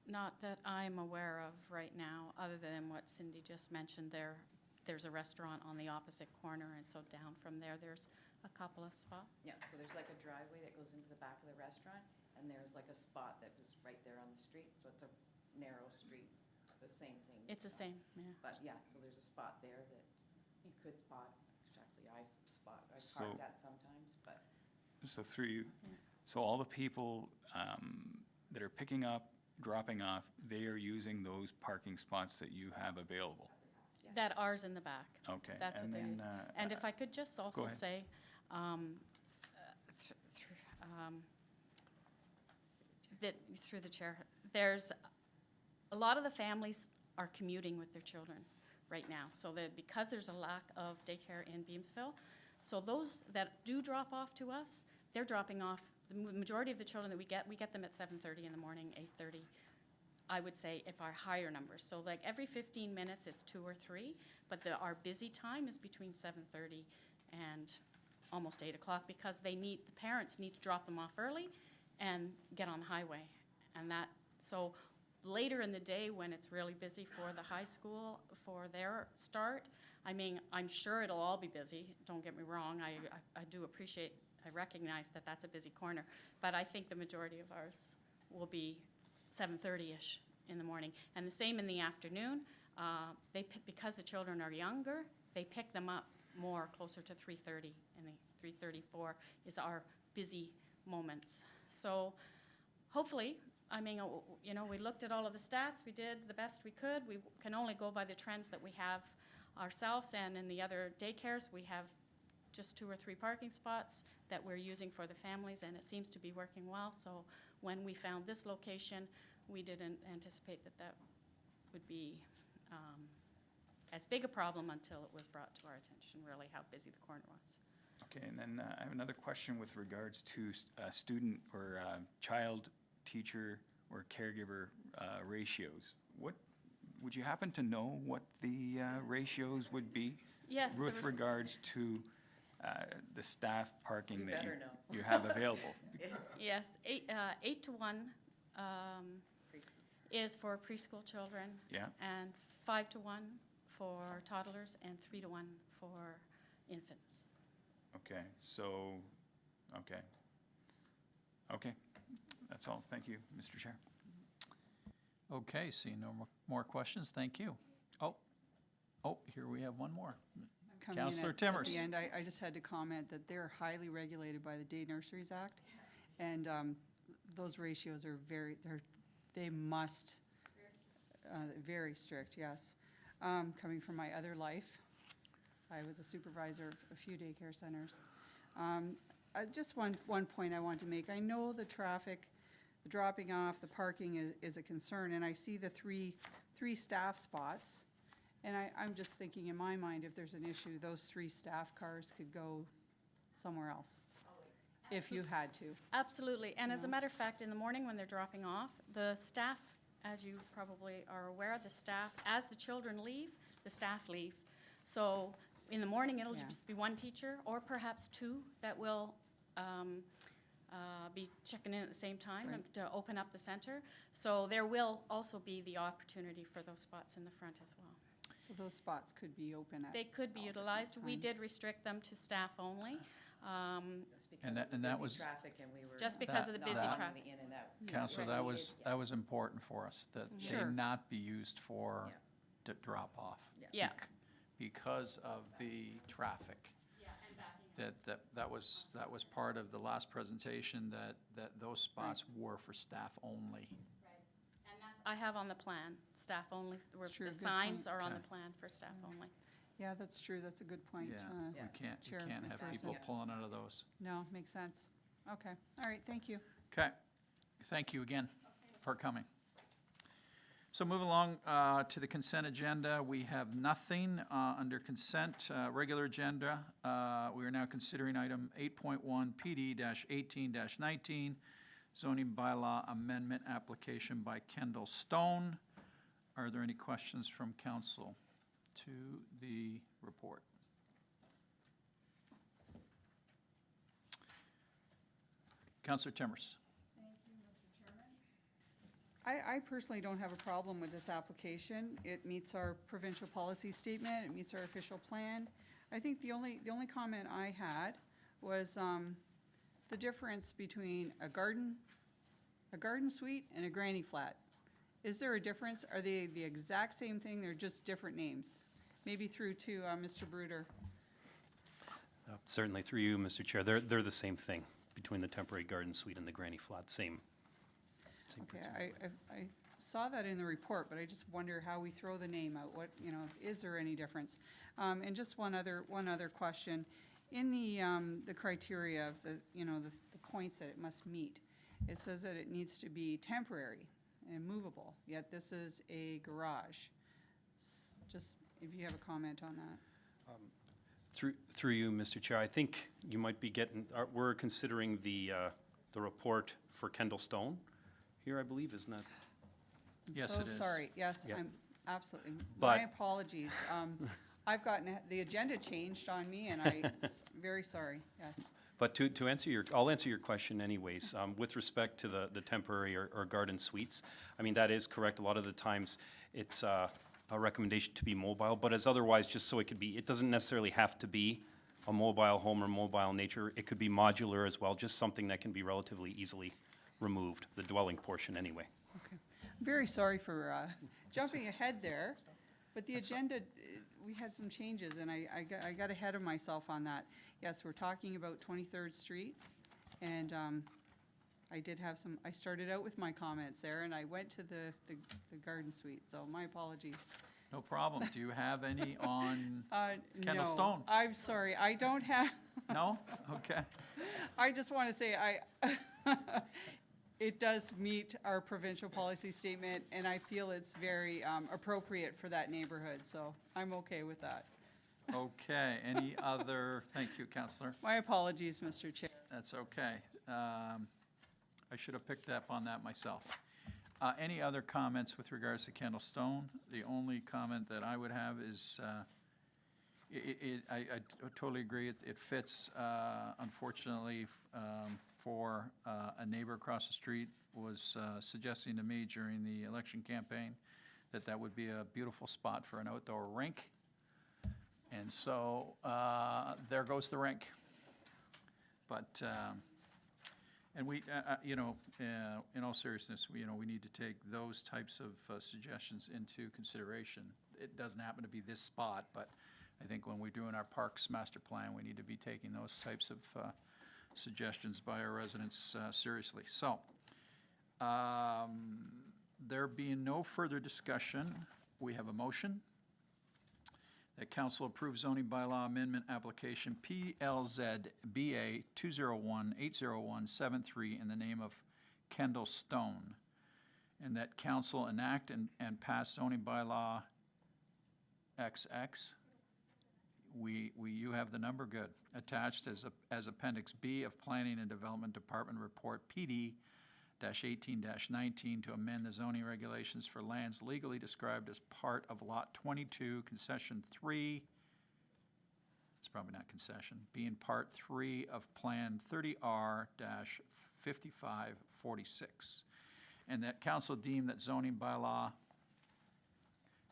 Not that I'm aware of right now, other than what Cindy just mentioned there. There's a restaurant on the opposite corner, and so down from there, there's a couple of spots. Yeah, so there's like a driveway that goes into the back of the restaurant, and there's like a spot that is right there on the street, so it's a narrow street, the same thing. It's the same, yeah. But yeah, so there's a spot there that you could spot, exactly, I So- park that sometimes, but So through you, so all the people that are picking up, dropping off, they are using those parking spots that you have available? yes. That ours in the back. Okay. That's what and they then, use. And if I could just also ahead. say, that, through the chair, there's, a lot of the families are commuting with their children right now. So that because there's a lack of daycare in Beamsville, so those that do drop off to us, they're dropping off, the majority of the children that we get them at 7:30 in the morning, 8:30. I would say if our higher numbers. So like every 15 minutes, it's 2 or 3, but our busy time is between 7:30 and almost 8 o'clock, because the parents need to drop them off early and get on the highway. And so later in the day, when it's really busy for the high school for their start, I mean, I'm sure it'll all be busy, don't get me wrong. I do appreciate, I recognize that that's a busy corner, but I think the majority of ours will be 7:30-ish in the morning. And the same in the afternoon. Because the children are younger, they pick them up more closer to 3:30, and the 3:34 is our busy moments. So hopefully, I mean, we looked at all of the stats, we did the best we could. We can only go by the trends that we have ourselves, and in the other daycares, we have just 2 or 3 parking spots that we're using for the families, and it seems to be working well. So when we found this location, we didn't anticipate that would be as big a problem until it was brought to our attention, really, how busy the corner was. Okay, and then I have another question with regards to student or child, teacher, or caregiver ratios. Would you happen to know what the ratios would be? Yes. With regards to the staff parking You that better know. you have available? Yes, 8 to 1 is for preschool children. Yeah. And 5 to 1 for toddlers, and 3 to 1 for infants. Okay, so, okay. Okay, that's all. Thank you, Mr. Chair. Okay, seeing no more questions, thank you. Oh, here we have one more. Coming in Councillor at Timmers. the end, I just had to comment that they're highly regulated by the Day Nurseries Act, and those ratios are they must, very strict, yes. Coming from my other life, I was a supervisor of a few daycare centers. Just one point I want to make. I know the traffic, the dropping off, the parking is a concern, and I see the three staff spots. And I'm just thinking in my mind, if there's an issue, those 3 staff cars could go somewhere else, if you had to. Absolutely, and as a matter of fact, in the morning when they're dropping off, the staff, as you probably are aware, the staff, as the children leave, the staff leave. So in the morning, it'll Yeah. just be 1 teacher, or perhaps 2 that will be checking in at the same time Right. to open up the center. So there will also be the opportunity for those spots in the front as well. So those spots could be open at. They could be all different utilized. We did times. restrict them to staff only. Just because And of the that busy was- traffic and we were. Just because of the not busy allowing traffic. the in and out. Counselor, Right. that was important for us, that they Sure. not be used for, Yeah. to drop off. Yeah. Because of the traffic. That was part of the last presentation, that those spots were for staff only. I have on the plan, staff only, where true, the good signs point. are on the Okay. plan for staff only. Yeah, that's true, that's a good point. Yeah, Yeah. we can't Chair have McPherson. people pulling out of those. No, makes sense. Okay, all right, thank you. Okay, thank you again for coming. So move along to the consent agenda. We have nothing under consent, regular agenda. We are now considering item 8.1 PD-18-19, zoning bylaw amendment application by Kendall Stone. Are there any questions from council to the report? Councillor Timmers. I personally don't have a problem with this application. It meets our provincial policy statement, it meets our official plan. I think the only comment I had was the difference between a garden suite and a granny flat. Is there a difference? Are they the exact same thing? They're just different names? Maybe through to Mr. Bruder. Certainly, through you, Mr. Chair. They're the same thing between the temporary garden suite and the granny flat, same Okay, principle. I saw that in the report, but I just wonder how we throw the name out. What, is there any difference? And just one other question. In the criteria of the points that it must meet, it says that it needs to be temporary and movable, yet this is a garage. Just if you have a comment on that. Through you, Mr. Chair, I think you might be getting, we're considering the report for Kendall Stone here, I believe, isn't that? Yes, it is. So sorry, yes, Yeah. I'm absolutely, But- my apologies. I've gotten, the agenda changed on me, and I'm very sorry, yes. But to answer I'll answer your question anyways. With respect to the temporary or garden suites, I mean, that is correct. A lot of the times, it's a recommendation to be mobile, but as otherwise, just so it doesn't necessarily have to be a mobile home or mobile nature. It could be modular as well, just something that can be relatively easily removed, the dwelling portion anyway. Okay. I'm very sorry for jumping ahead there, but the agenda, we had some changes, and I got ahead of myself on that. Yes, we're talking about 23rd Street, and I did have some, I started out with my comments there, and I went to the garden suite, so my apologies. No problem. Do you have any on, Kendall No, Stone. I'm sorry, I don't have, no? Okay. I just want to say, it does meet our provincial policy statement, and I feel it's very appropriate for that neighborhood, so I'm okay with that. Okay, any other, thank you, Counselor. My apologies, Mr. Chair. That's okay. I should have picked up on that myself. Any other comments with regards to Kendall Stone? The only comment that I would have is, I totally agree, it fits, unfortunately, for a neighbor across the street was suggesting to me during the election campaign that would be a beautiful spot for an outdoor rink. And so, there goes the rink. But, and we, in all seriousness, we need to take those types of suggestions into consideration. It doesn't happen to be this spot, but I think when we're doing our parks master plan, we need to be taking those types of suggestions by our residents seriously. So, There being no further discussion, we have a motion that council approve zoning bylaw amendment application PLZBA 201-80173 in the name of Kendall Stone, and that council enact and pass zoning bylaw XX. You have the number, good. Attached as Appendix B of Planning and Development Department Report PD-18-19 to amend the zoning regulations for lands legally described as part of Lot 22, Concession 3. It's probably not concession, being Part 3 of Plan 30R-5546. And that council deem that zoning bylaw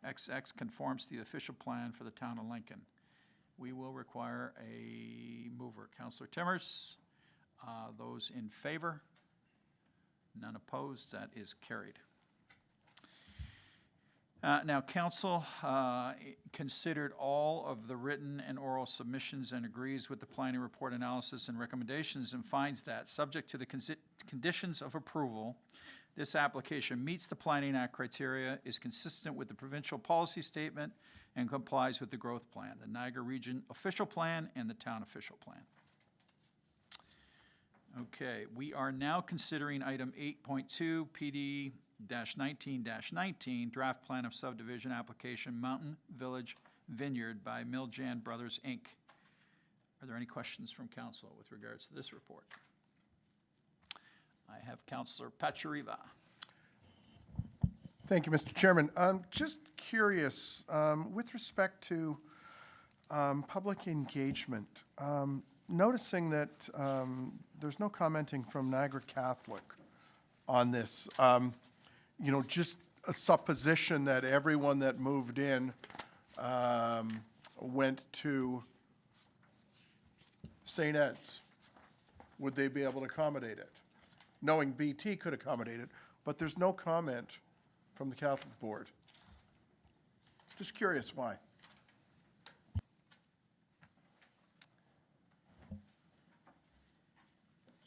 XX conforms to the official plan for the town of Lincoln. We will require a mover. Councillor Timmers, those in favor? None opposed, that is carried. Now, council considered all of the written and oral submissions and agrees with the planning report analysis and recommendations and finds that, subject to the conditions of approval, this application meets the Planning Act criteria, is consistent with the provincial policy statement, and complies with the growth plan, the Niagara Region official plan, and the town official plan. Okay, we are now considering item 8.2, PD-19-19, draft plan of subdivision application Mountain Village Vineyard by Miljan Brothers, Inc. Are there any questions from council with regards to this report? I have Councillor Pachariva. Thank you, Mr. Chairman. Just curious, with respect to public engagement, noticing that there's no commenting from Niagara Catholic on this. You know, just a supposition that everyone that moved in went to St. Ed's. Would they be able to accommodate it? Knowing BT could accommodate it, but there's no comment from the Catholic Board. Just curious why.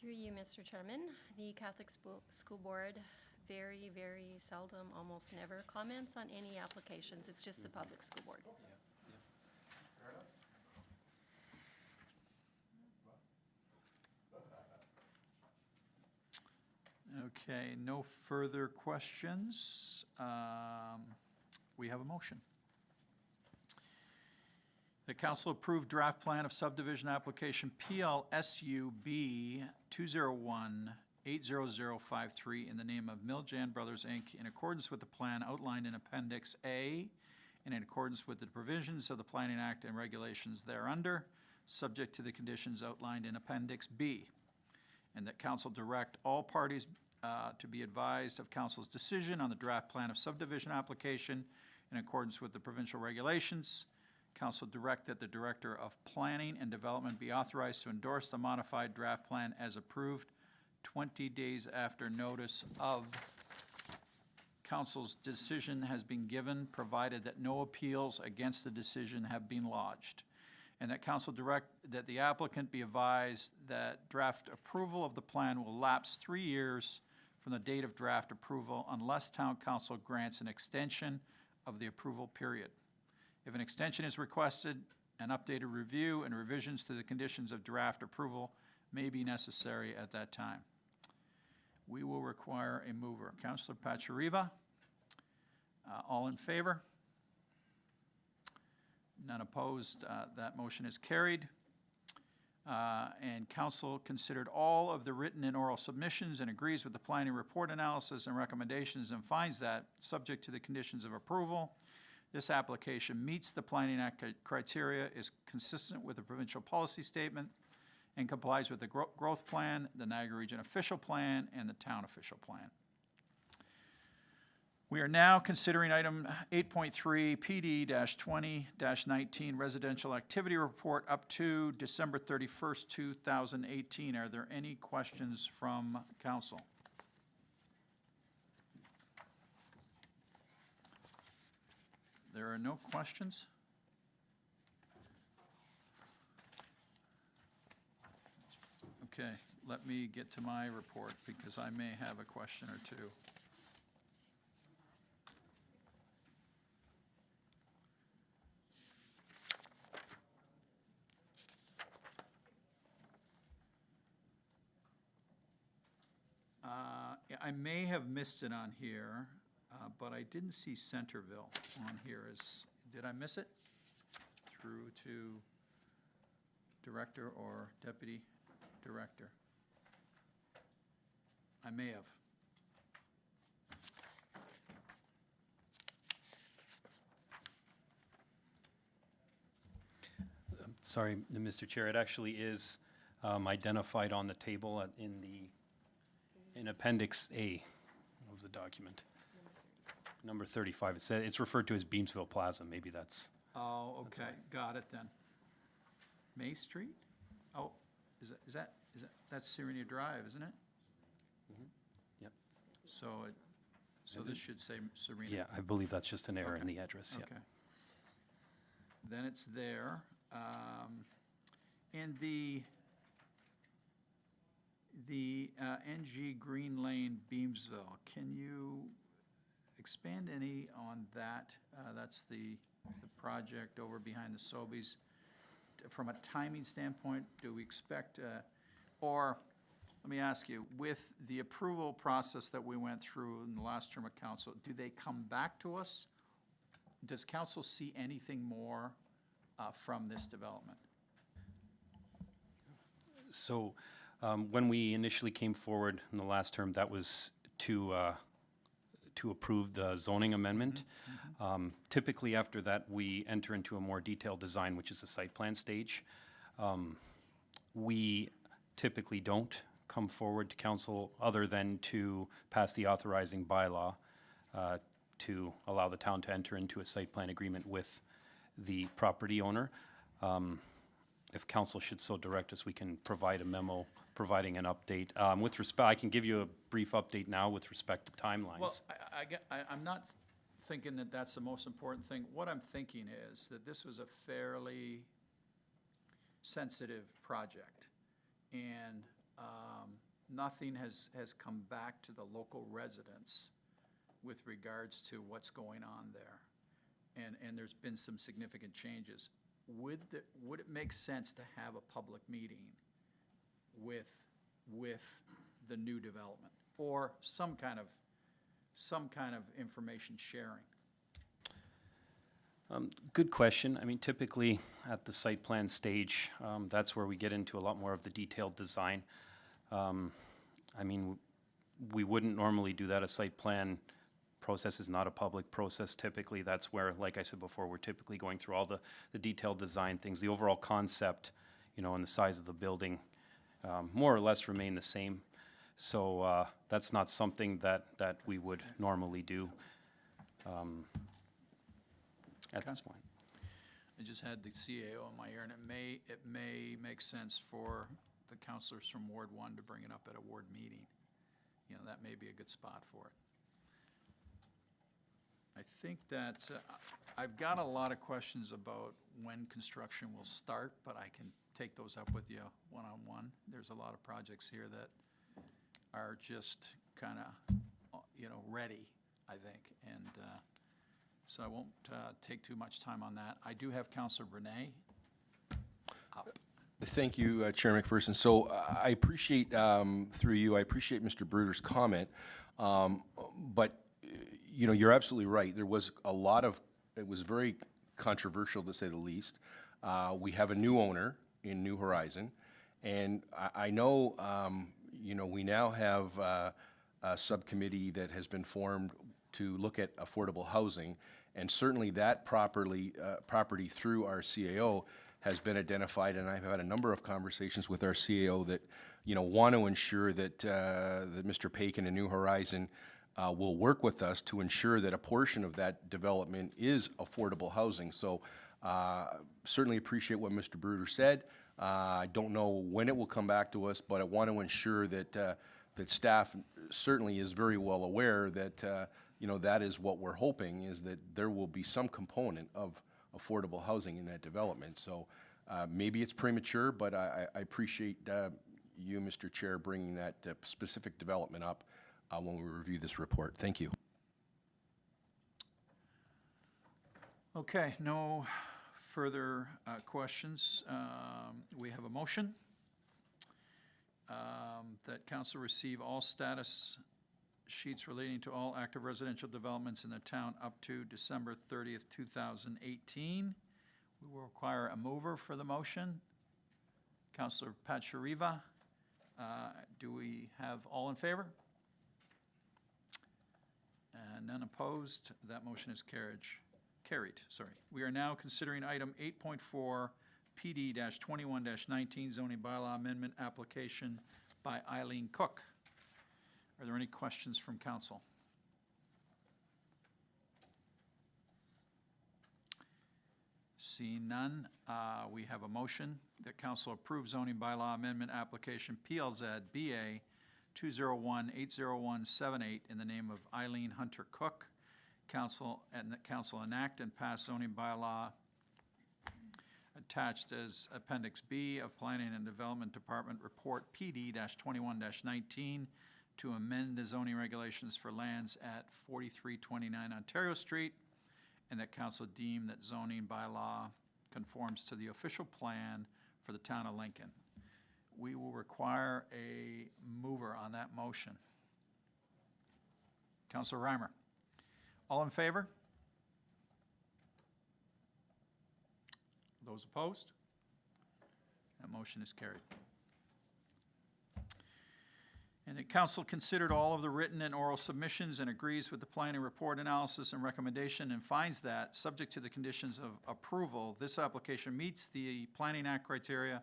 Through you, Mr. Chairman, the Catholic School Board very, very seldom, almost never comments on any applications. It's just the public school board. Okay, no further questions. We have a motion. The council approved draft plan of subdivision application PLSUB 201-80053 in the name of Miljan Brothers, Inc., in accordance with the plan outlined in Appendix A and in accordance with the provisions of the Planning Act and regulations thereunder, subject to the conditions outlined in Appendix B. And that council direct all parties to be advised of council's decision on the draft plan of subdivision application in accordance with the provincial regulations. Council direct that the Director of Planning and Development be authorized to endorse the modified draft plan as approved 20 days after notice of council's decision has been given, provided that no appeals against the decision have been lodged. And that council direct that the applicant be advised that draft approval of the plan will lapse 3 years from the date of draft approval unless town council grants an extension of the approval period. If an extension is requested, an updated review and revisions to the conditions of draft approval may be necessary at that time. We will require a mover. Councillor Pachariva, all in favor? None opposed. That motion is carried. And council considered all of the written and oral submissions and agrees with the planning report analysis and recommendations and finds that, subject to the conditions of approval, this application meets the Planning Act criteria, is consistent with the provincial policy statement, and complies with the growth plan, the Niagara Region official plan, and the town official plan. We are now considering item 8.3 PD-20-19 residential activity report up to December 31st, 2018. Are there any questions from council? There are no questions? Okay, let me get to my report because I may have a question or two. I may have missed it on here, but I didn't see Centerville on here. Did I miss it? Through to director or deputy director? I may have. Sorry, Mr. Chair, it actually is identified on the table in Appendix A of the document. Number 35. It's referred to as Beamsville Plaza. Maybe that's. Oh, okay, got it then. May Street? Oh, that's Serenia Drive, isn't it? Yep. So this should say Serena. Yeah, I believe that's just an error in Okay. the address. Yeah. Okay. Then it's there. And the NG Green Lane Beamsville, can you expand any on that? That's the project over behind the Sobeys. From a timing standpoint, do we expect, or let me ask you, with the approval process that we went through in the last term of council, do they come back to us? Does council see anything more from this development? So when we initially came forward in the last term, that was to approve the zoning amendment. Typically after that, we enter into a more detailed design, which is the site plan stage. We typically don't come forward to council other than to pass the authorizing bylaw to allow the town to enter into a site plan agreement with the property owner. If council should so direct us, we can provide a memo providing an update. With respect, I can give you a brief update now with respect to timelines. Well, I'm not thinking that that's the most important thing. What I'm thinking is that this was a fairly sensitive project, and nothing has come back to the local residents with regards to what's going on there. And there's been some significant changes. Would it make sense to have a public meeting with the new development, or some kind of information sharing? Good question. I mean, typically at the site plan stage, that's where we get into a lot more of the detailed design. I mean, we wouldn't normally do that. A site plan process is not a public process typically. That's where, like I said before, we're typically going through all the detailed design things. The overall concept, and the size of the building more or less remain the same. So that's not something that we would normally do at this point. I just had the CAO in my ear, and it may make sense for the councilors from Ward 1 to bring it up at a ward meeting. That may be a good spot for it. I think that, I've got a lot of questions about when construction will start, but I can take those up with you one-on-one. There's a lot of projects here that are just kind of, ready, I think. And so I won't take too much time on that. I do have Councilor Brunei up. Thank you, Chair McPherson. So I appreciate, through you, I appreciate Mr. Bruder's comment, but you're absolutely right. There was it was very controversial to say the least. We have a new owner in New Horizon, and I know, we now have a subcommittee that has been formed to look at affordable housing, and certainly that property through our CAO has been identified, and I've had a number of conversations with our CAO that, want to ensure that, that Mr. Pakin and New Horizon will work with us to ensure that a portion of that development is affordable housing. So certainly appreciate what Mr. Bruder said. I don't know when it will come back to us, but I want to ensure that that staff certainly is very well aware that that is what we're hoping, is that there will be some component of affordable housing in that development. So maybe it's premature, but I appreciate you, Mr. Chair, bringing that specific development up when we review this report. Thank you. Okay, no further questions. We have a motion that council receive all status sheets relating to all active residential developments in the town up to December 30th, 2018. We will require a mover for the motion. Councillor Pachariva. Do we have all in favor? None opposed. That motion is carried. We are now considering item 8.4, PD-21-19 zoning bylaw amendment application by Eileen Cook. Are there any questions from council? Seeing none, we have a motion that council approves zoning bylaw amendment application PLZ BA 201-80178 in the name of Eileen Hunter Cook. Council enact and pass zoning bylaw attached as Appendix B of Planning and Development Department Report PD-21-19 to amend the zoning regulations for lands at 4329 Ontario Street, and that council deem that zoning bylaw conforms to the official plan for the town of Lincoln. We will require a mover on that motion. Councilor Reimer. All in favor? Those opposed? That motion is carried. And the council considered all of the written and oral submissions and agrees with the planning report analysis and recommendation and finds that, subject to the conditions of approval, this application meets the Planning Act criteria,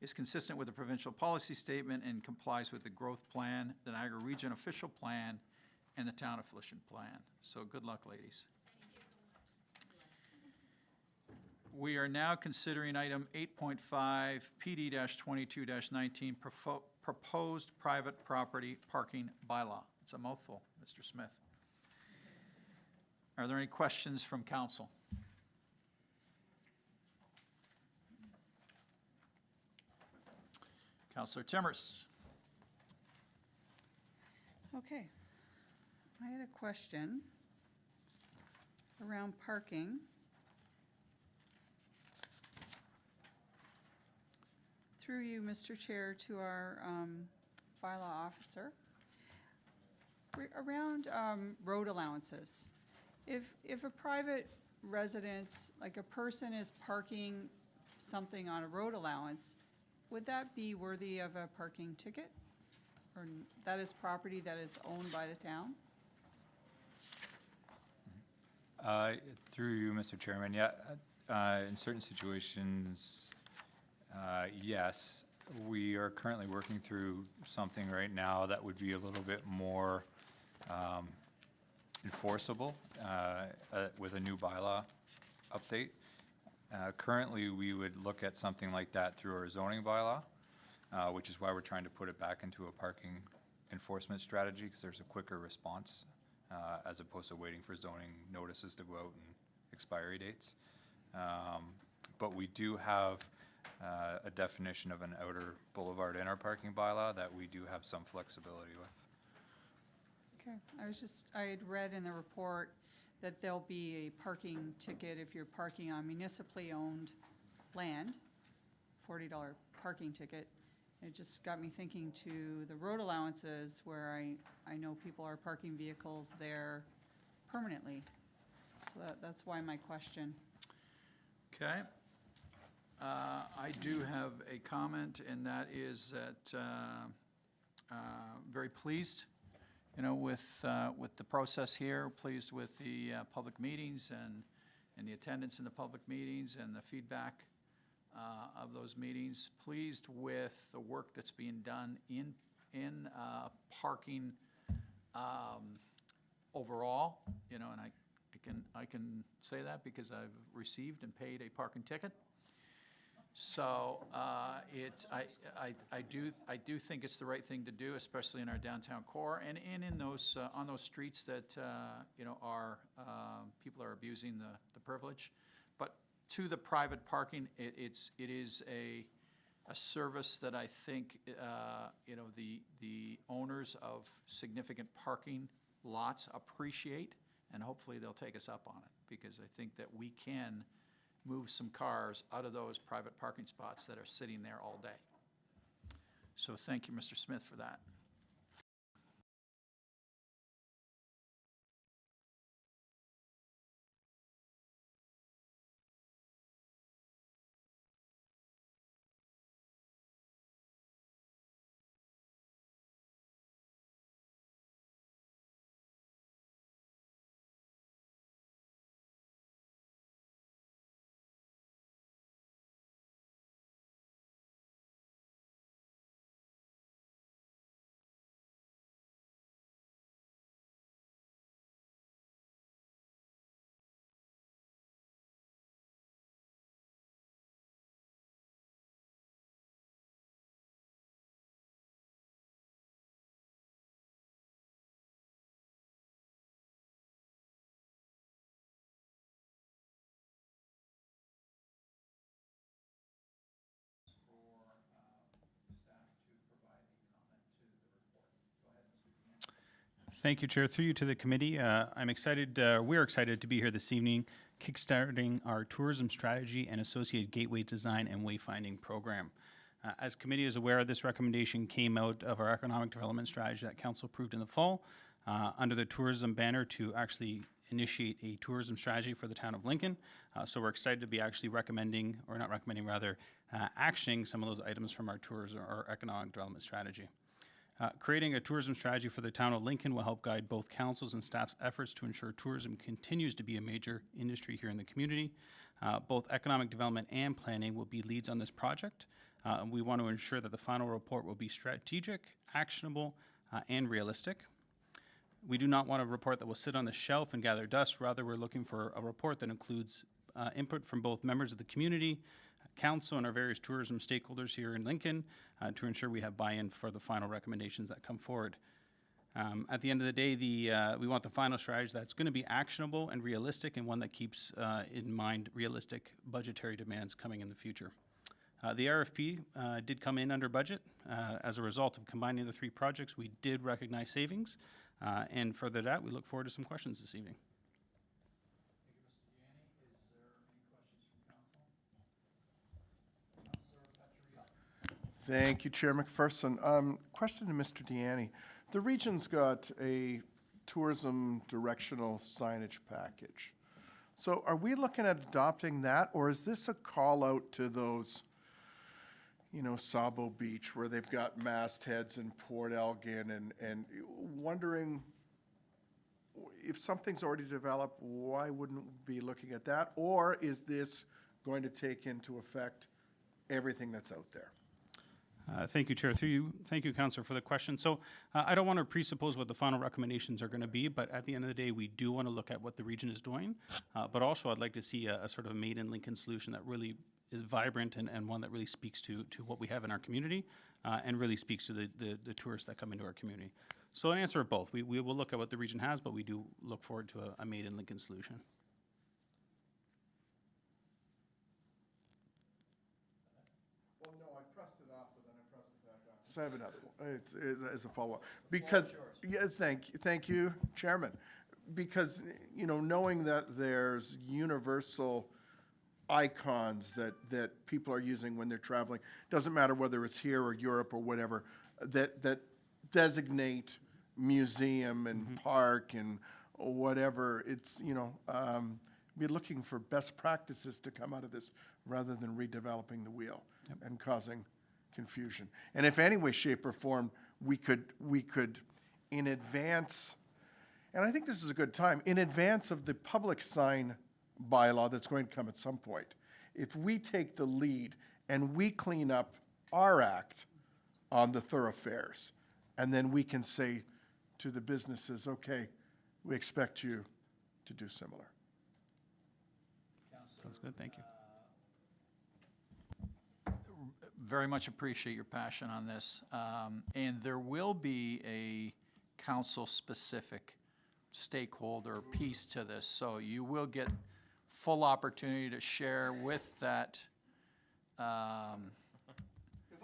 is consistent with the provincial policy statement, and complies with the growth plan, the Niagara Region official plan, and the town official plan. So good luck, ladies. We are now considering item 8.5, PD-22-19, proposed private property parking bylaw. It's a mouthful, Mr. Smith. Are there any questions from council? Councillor Timmers. Okay. I had a question around parking. Through you, Mr. Chair, to our bylaw officer. Around road allowances. If a private residence, like a person is parking something on a road allowance, would that be worthy of a parking ticket? Or that is property that is owned by the town? Through you, Mr. Chairman, yeah, in certain situations, yes. We are currently working through something right now that would be a little bit more enforceable with a new bylaw update. Currently, we would look at something like that through our zoning bylaw, which is why we're trying to put it back into a parking enforcement strategy, because there's a quicker response as opposed to waiting for zoning notices to go out and expiry dates. But we do have a definition of an outer boulevard in our parking bylaw that we do have some flexibility with. Okay, I had read in the report that there'll be a parking ticket if you're parking on municipally owned land, $40 parking ticket. It just got me thinking to the road allowances where I know people are parking vehicles there permanently. So that's why my question. Okay. I do have a comment, and that is that very pleased, with the process here, pleased with the public meetings and the attendance in the public meetings and the feedback of those meetings. Pleased with the work that's being done in parking overall, and I can say that because I've received and paid a parking ticket. So I do think it's the right thing to do, especially in our downtown core and in those on those streets that are people are abusing the privilege. But to the private parking, it is a service that I think the owners of significant parking lots appreciate, and hopefully they'll take us up on it, because I think that we can move some cars out of those private parking spots that are sitting there all day. So thank you, Mr. Smith, for that. Thank you, Chair. Through you to the committee, I'm excited, we're excited to be here this evening, kickstarting our tourism strategy and associated gateway design and wayfinding program. As committee is aware, this recommendation came out of our economic development strategy that council approved in the fall under the tourism banner to actually initiate a tourism strategy for the town of Lincoln. So we're excited to be actually recommending, or not recommending, rather, actioning some of those items from our tourism or economic development strategy. Creating a tourism strategy for the town of Lincoln will help guide both councils and staff's efforts to ensure tourism continues to be a major industry here in the community. Both economic development and planning will be leads on this project. And we want to ensure that the final report will be strategic, actionable, and realistic. We do not want a report that will sit on the shelf and gather dust. Rather, we're looking for a report that includes input from both members of the community, council, and our various tourism stakeholders here in Lincoln to ensure we have buy-in for the final recommendations that come forward. At the end of the day, we want the final strategy that's going to be actionable and realistic, and one that keeps in mind realistic budgetary demands coming in the future. The RFP did come in under budget. As a result of combining the three projects, we did recognize savings. And further to that, we look forward to some questions this evening. Thank you, Chair McPherson. Question to Mr. Deanny. The region's got a tourism directional signage package. So are we looking at adopting that, or is this a call out to those, Sabo Beach, where they've got mastheads in Port Elgin, and wondering if something's already developed, why wouldn't we be looking at that? Or is this going to take into effect everything that's out there? Thank you, Chair. Through you, thank you, Councillor, for the question. So I don't want to presuppose what the final recommendations are going to be, but at the end of the day, we do want to look at what the region is doing. But also, I'd like to see a sort of a made in Lincoln solution that really is vibrant and one that really speaks to what we have in our community and really speaks to the tourists that come into our community. So an answer of both. We will look at what the region has, but we do look forward to a made in Lincoln solution. Well, no, I pressed it off, but then I pressed it back on. So I have another one. It's a follow-up. Because, yeah, thank you, Chairman. Because, knowing that there's universal icons that people are using when they're traveling, doesn't matter whether it's here or Europe or whatever, that designate museum and park and whatever, it's, be looking for best practices to come out of this rather than redeveloping the wheel and causing confusion. And if any way, shape, or form, we could in advance, and I think this is a good time, in advance of the public sign bylaw that's going to come at some point, if we take the lead and we clean up our act on the thoroughfares, and then we can say to the businesses, okay, we expect you to do similar. Sounds good, thank you. Very much appreciate your passion on this. And there will be a council-specific stakeholder piece to this, so you will get full opportunity to share with that. Because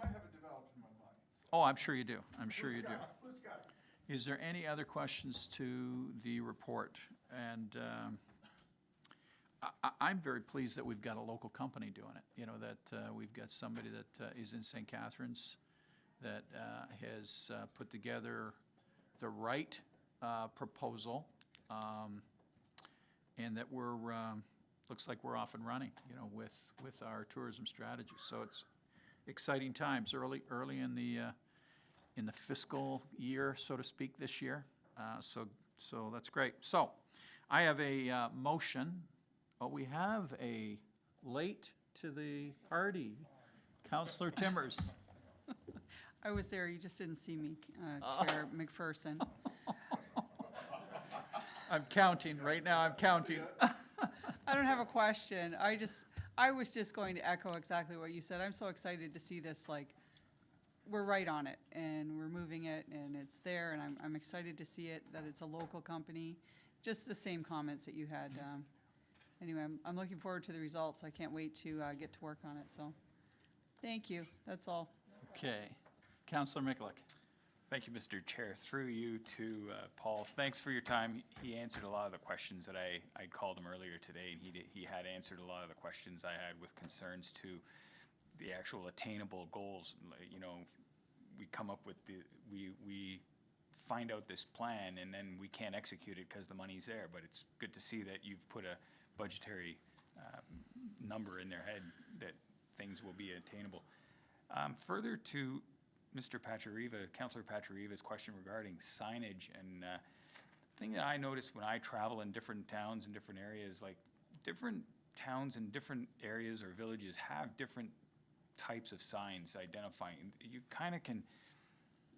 I have it developed in my mind. Oh, I'm sure you do. I'm sure you do. Who's got it? Is there any other questions to the report? And I'm very pleased that we've got a local company doing it. That we've got somebody that is in St. Catharines that has put together the right proposal, and that we're looks like we're off and running, with our tourism strategy. So it's exciting times early in the fiscal year, so to speak, this year. So that's great. So I have a motion. Oh, we have a late to the party, Councillor Timmers. I was there, you just didn't see me, Chair McPherson. I'm counting, right now I'm counting. I don't have a question. I was just going to echo exactly what you said. I'm so excited to see this, we're right on it, and we're moving it, and it's there, and I'm excited to see it, that it's a local company. Just the same comments that you had. Anyway, I'm looking forward to the results. I can't wait to get to work on it, so thank you. That's all. Okay. Councillor Mikalik. Thank you, Mr. Chair. Through you to Paul. Thanks for your time. He answered a lot of the questions that I called him earlier today. He had answered a lot of the questions I had with concerns to the actual attainable goals. You know, we come up with we find out this plan and then we can't execute it because the money's there. But it's good to see that you've put a budgetary number in their head that things will be attainable. Further to Mr. Councillor Pachariva's question regarding signage, and thing that I notice when I travel in different towns and different areas, like different towns and different areas or villages have different types of signs identifying. You kind of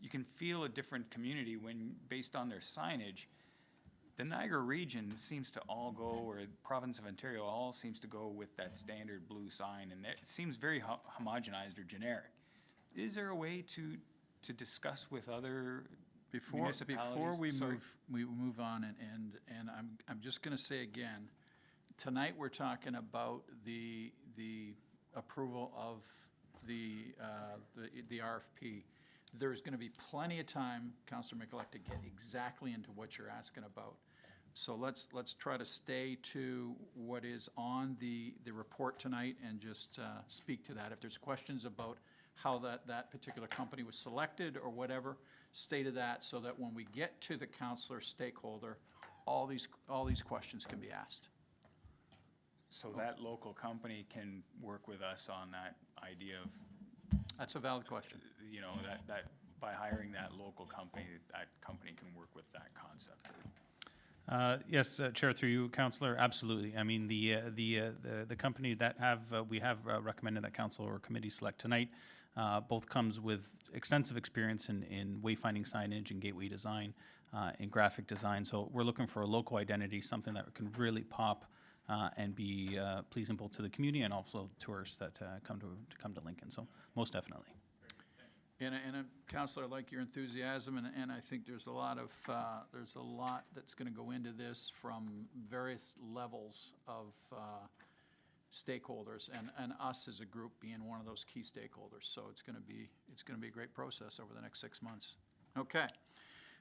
you can feel a different community when, based on their signage. The Niagara region seems to all go, or the province of Ontario all seems to go with that standard blue sign, and it seems very homogenized or generic. Is there a way to discuss with other municipalities? Before we Sorry. move on, and I'm just gonna say again, tonight we're talking about the approval of the RFP. There's gonna be plenty of time, Councillor Mikulek, to get exactly into what you're asking about. So let's try to stay to what is on the report tonight and just speak to that. If there's questions about how that particular company was selected or whatever, stay to that so that when we get to the councillor stakeholder, all these questions can be asked. So that local company can work with us on that idea of, That's a valid question. you know, that by hiring that local company, that company can work with that concept. Yes, Chair, through you, Councillor, absolutely. I mean, the company that we have recommended that council or committee select tonight, both comes with extensive experience in wayfinding signage and gateway design, and graphic design. So we're looking for a local identity, something that can really pop and be pleasing both to the community and also tourists that come to Lincoln. So most definitely. And Councillor, I like your enthusiasm, and I think there's a lot that's gonna go into this from various levels of stakeholders, and us as a group being one of those key stakeholders. So it's gonna be a great process over the next 6 months. Okay.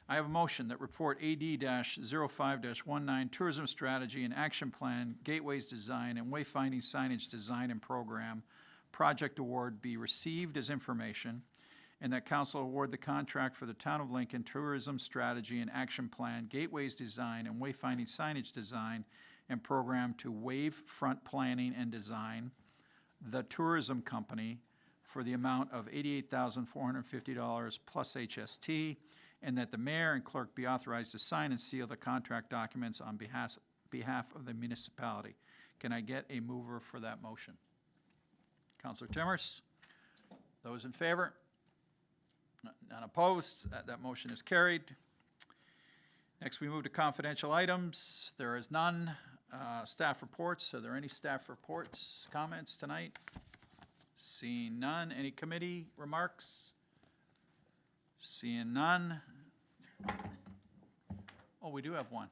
I have a motion that report AD-05-19 Tourism Strategy and Action Plan, Gateways Design and Wayfinding Signage Design and Program Project Award be received as information, and that council award the contract for the Town of Lincoln Tourism Strategy and Action Plan, Gateways Design and Wayfinding Signage Design and Program to Wave Front Planning and Design, the tourism company, for the amount of $88,450 plus HST, and that the mayor and clerk be authorized to sign and seal the contract documents on behalf of the municipality. Can I get a mover for that motion? Councillor Timmers? Those in favor? None opposed. That motion is carried. Next, we move to confidential items. There is none. Staff reports. Are there any staff reports, comments tonight? Seeing none. Any committee remarks? Seeing none. Oh, we do have one.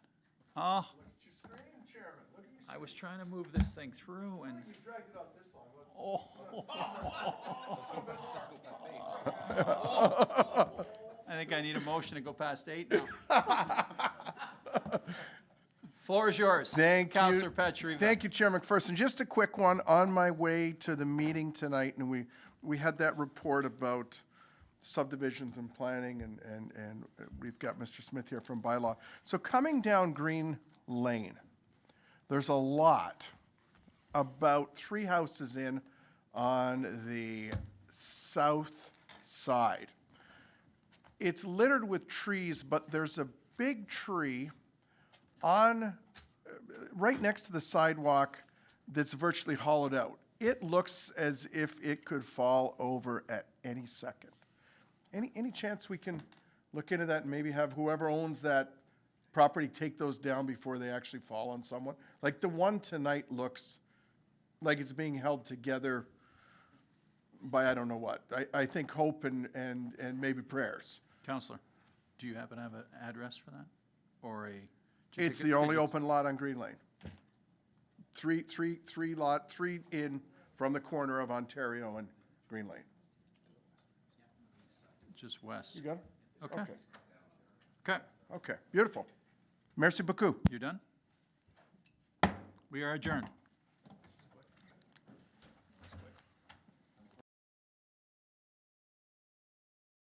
Oh, Look at your screen, Chairman, look at your screen. I was trying to move this thing through and, You dragged it out this long, let's. oh. I think I need a motion to go past 8 now. Floor is yours. Thank you. Councillor Pachariva. Thank you, Chair McPherson. Just a quick one. On my way to the meeting tonight, and we had that report about subdivisions and planning, and we've got Mr. Smith here from Bylaw. So coming down Green Lane, there's a lot, about 3 houses in on the south side. It's littered with trees, but there's a big tree on, right next to the sidewalk that's virtually hollowed out. It looks as if it could fall over at any second. Any chance we can look into that and maybe have whoever owns that property take those down before they actually fall on someone? Like the one tonight looks like it's being held together by I don't know what. I think hope and maybe prayers. Councillor, do you happen to have an address for that? Or a? It's the only open lot on Green Lane. Three in from the corner of Ontario and Green Lane. Just west. You got it? Okay. Okay. Okay, Okay, beautiful. Merci beaucoup. you done? We are adjourned.